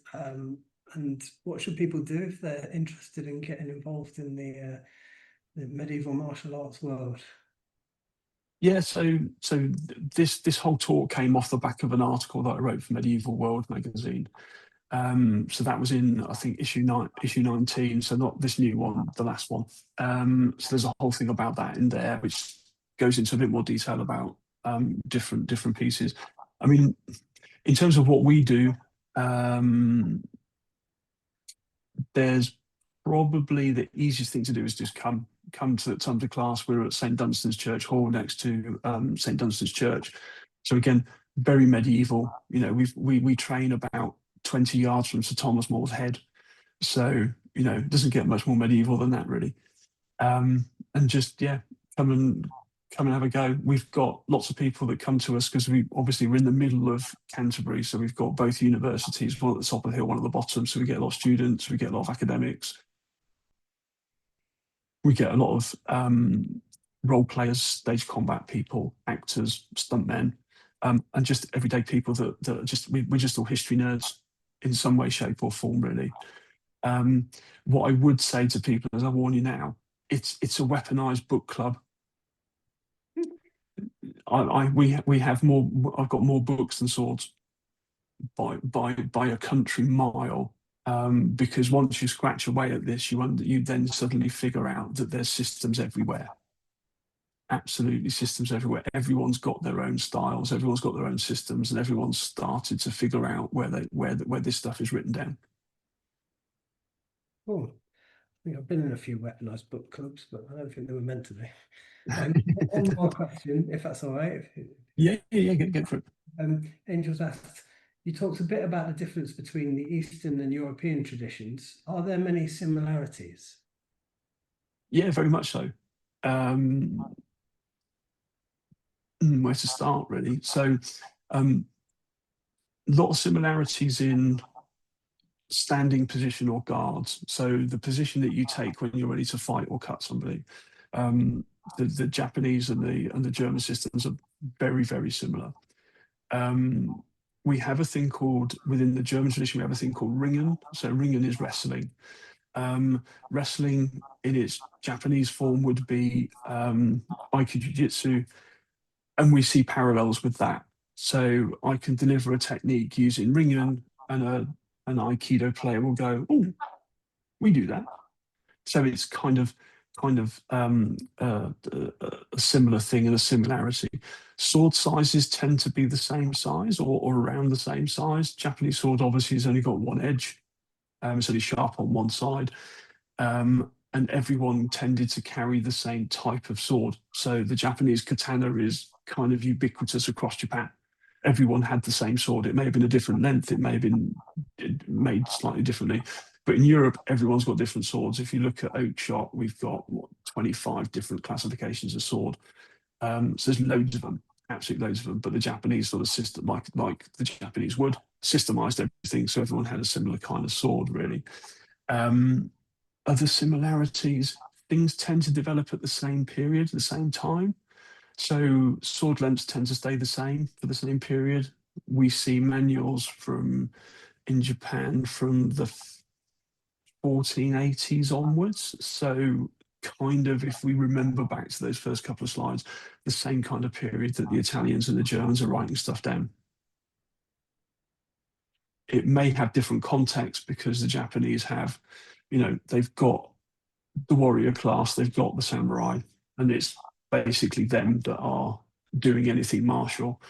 what should people do if they're interested in getting involved in the medieval martial arts world? Yeah, so this whole talk came off the back of an article that I wrote for Medieval World magazine. So that was in, I think, issue 19, so not this new one, the last one. So there's a whole thing about that in there, which goes into a bit more detail about different pieces. I mean, in terms of what we do, there's probably the easiest thing to do is just come to the class. We're at St Dunstan's Church Hall next to St Dunstan's Church. So again, very medieval. You know, we train about 20 yards from Sir Thomas More's head. So, you know, it doesn't get much more medieval than that, really. And just, yeah, come and have a go. We've got lots of people that come to us because we're in the middle of Canterbury. So we've got both universities, one at the top of the hill, one at the bottom. So we get a lot of students, we get a lot of academics. We get a lot of role players, stage combat people, actors, stuntmen, and just everyday people that are just, we're just all history nerds in some way, shape, or form, really. What I would say to people, as I warn you now, it's a weaponized book club. We have more. I've got more books than swords by a country mile. Because once you scratch away at this, you then suddenly figure out that there's systems everywhere. Absolutely, systems everywhere. Everyone's got their own styles. Everyone's got their own systems, and everyone's started to figure out where this stuff is written down. Cool. I think I've been in a few weaponized book clubs, but I don't think they were meant to be. One more question, if that's all right. Yeah, get for it. Angel's asked, you talked a bit about the difference between the Eastern and European traditions. Are there many similarities? Yeah, very much so. Where to start, really? So, a lot of similarities in standing position or guards. So the position that you take when you're ready to fight or cut somebody. The Japanese and the German systems are very, very similar. We have a thing called, within the German tradition, we have a thing called ringen. So ringen is wrestling. Wrestling in its Japanese form would be Iaijutsu, and we see parallels with that. So I can deliver a technique using ringen, and an Aikido player will go, "Oh, we do that." So it's kind of a similar thing and a similarity. Sword sizes tend to be the same size or around the same size. Japanese sword obviously has only got one edge, it's only sharp on one side, and everyone tended to carry the same type of sword. So the Japanese katana is kind of ubiquitous across Japan. Everyone had the same sword. It may have been a different length, it may have been made slightly differently. But in Europe, everyone's got different swords. If you look at oak shot, we've got 25 different classifications of sword. So there's loads of them, absolutely loads of them. But the Japanese sort of system, like the Japanese would, systemized everything, so everyone had a similar kind of sword, really. Other similarities, things tend to develop at the same period, the same time. So sword lengths tend to stay the same for the same period. We see manuals in Japan from the 1480s onwards. So kind of, if we remember back to those first couple of slides, the same kind of period that the Italians and the Germans are writing stuff down. It may have different context because the Japanese have, they've got the warrior class, they've got the samurai, and it's basically them that are doing anything martial.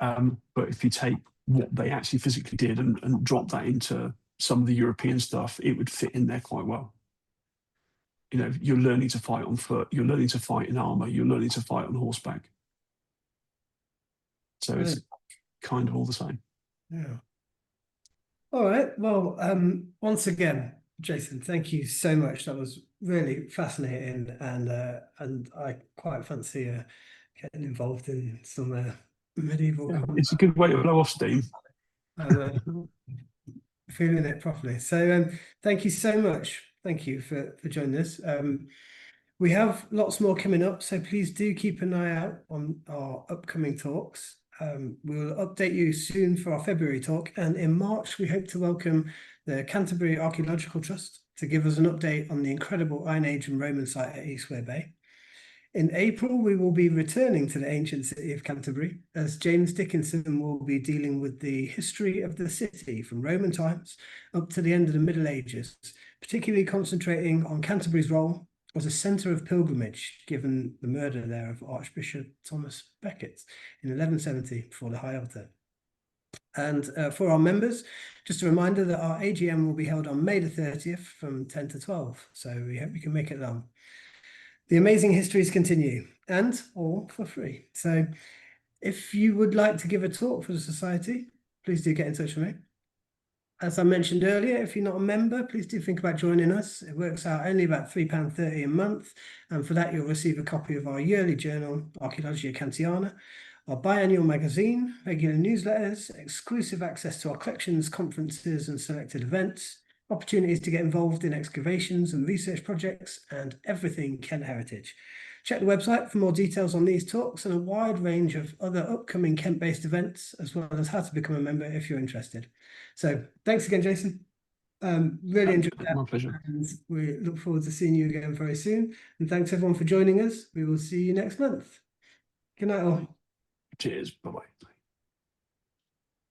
But if you take what they actually physically did and drop that into some of the European stuff, it would fit in there quite well. You know, you're learning to fight on foot, you're learning to fight in armor, you're learning to fight on horseback. So it's kind of all the same. Yeah. All right. Well, once again, Jason, thank you so much. That was really fascinating, and I quite fancy getting involved in some medieval combat. It's a good way to blow off steam. Feeling it properly. So thank you so much. Thank you for joining us. We have lots more coming up, so please do keep an eye out on our upcoming talks. We will update you soon for our February talk, and in March we hope to welcome the Canterbury Archaeological Trust to give us an update on the incredible Iron Age and Roman site at Eastware Bay. In April, we will be returning to the ancient city of Canterbury, as James Dickinson will be dealing with the history of the city from Roman times up to the end of the Middle Ages, particularly concentrating on Canterbury's role as a centre of pilgrimage, given the murder there of Archbishop Thomas Becket in 1170 before the High Altar. And for our members, just a reminder that our AGM will be held on May the 30th from 10 to 12, so we hope you can make it along. The amazing histories continue, and all for free. So if you would like to give a talk for the Society, please do get in touch with me. As I mentioned earlier, if you're not a member, please do think about joining us. It works out only about £3.30 a month, and for that you'll receive a copy of our yearly journal, Archaeologia Kantiana, our biannual magazine, regular newsletters, exclusive access to our collections, conferences and selected events, opportunities to get involved in excavations and research projects, and everything Kent heritage. Check the website for more details on these talks and a wide range of other upcoming Kent-based events, as well as how to become a member if you're interested. So thanks again, Jason. Really enjoyed that. My pleasure. And we look forward to seeing you again very soon. And thanks everyone for joining us. We will see you next month. Good night all. Cheers. Bye-bye.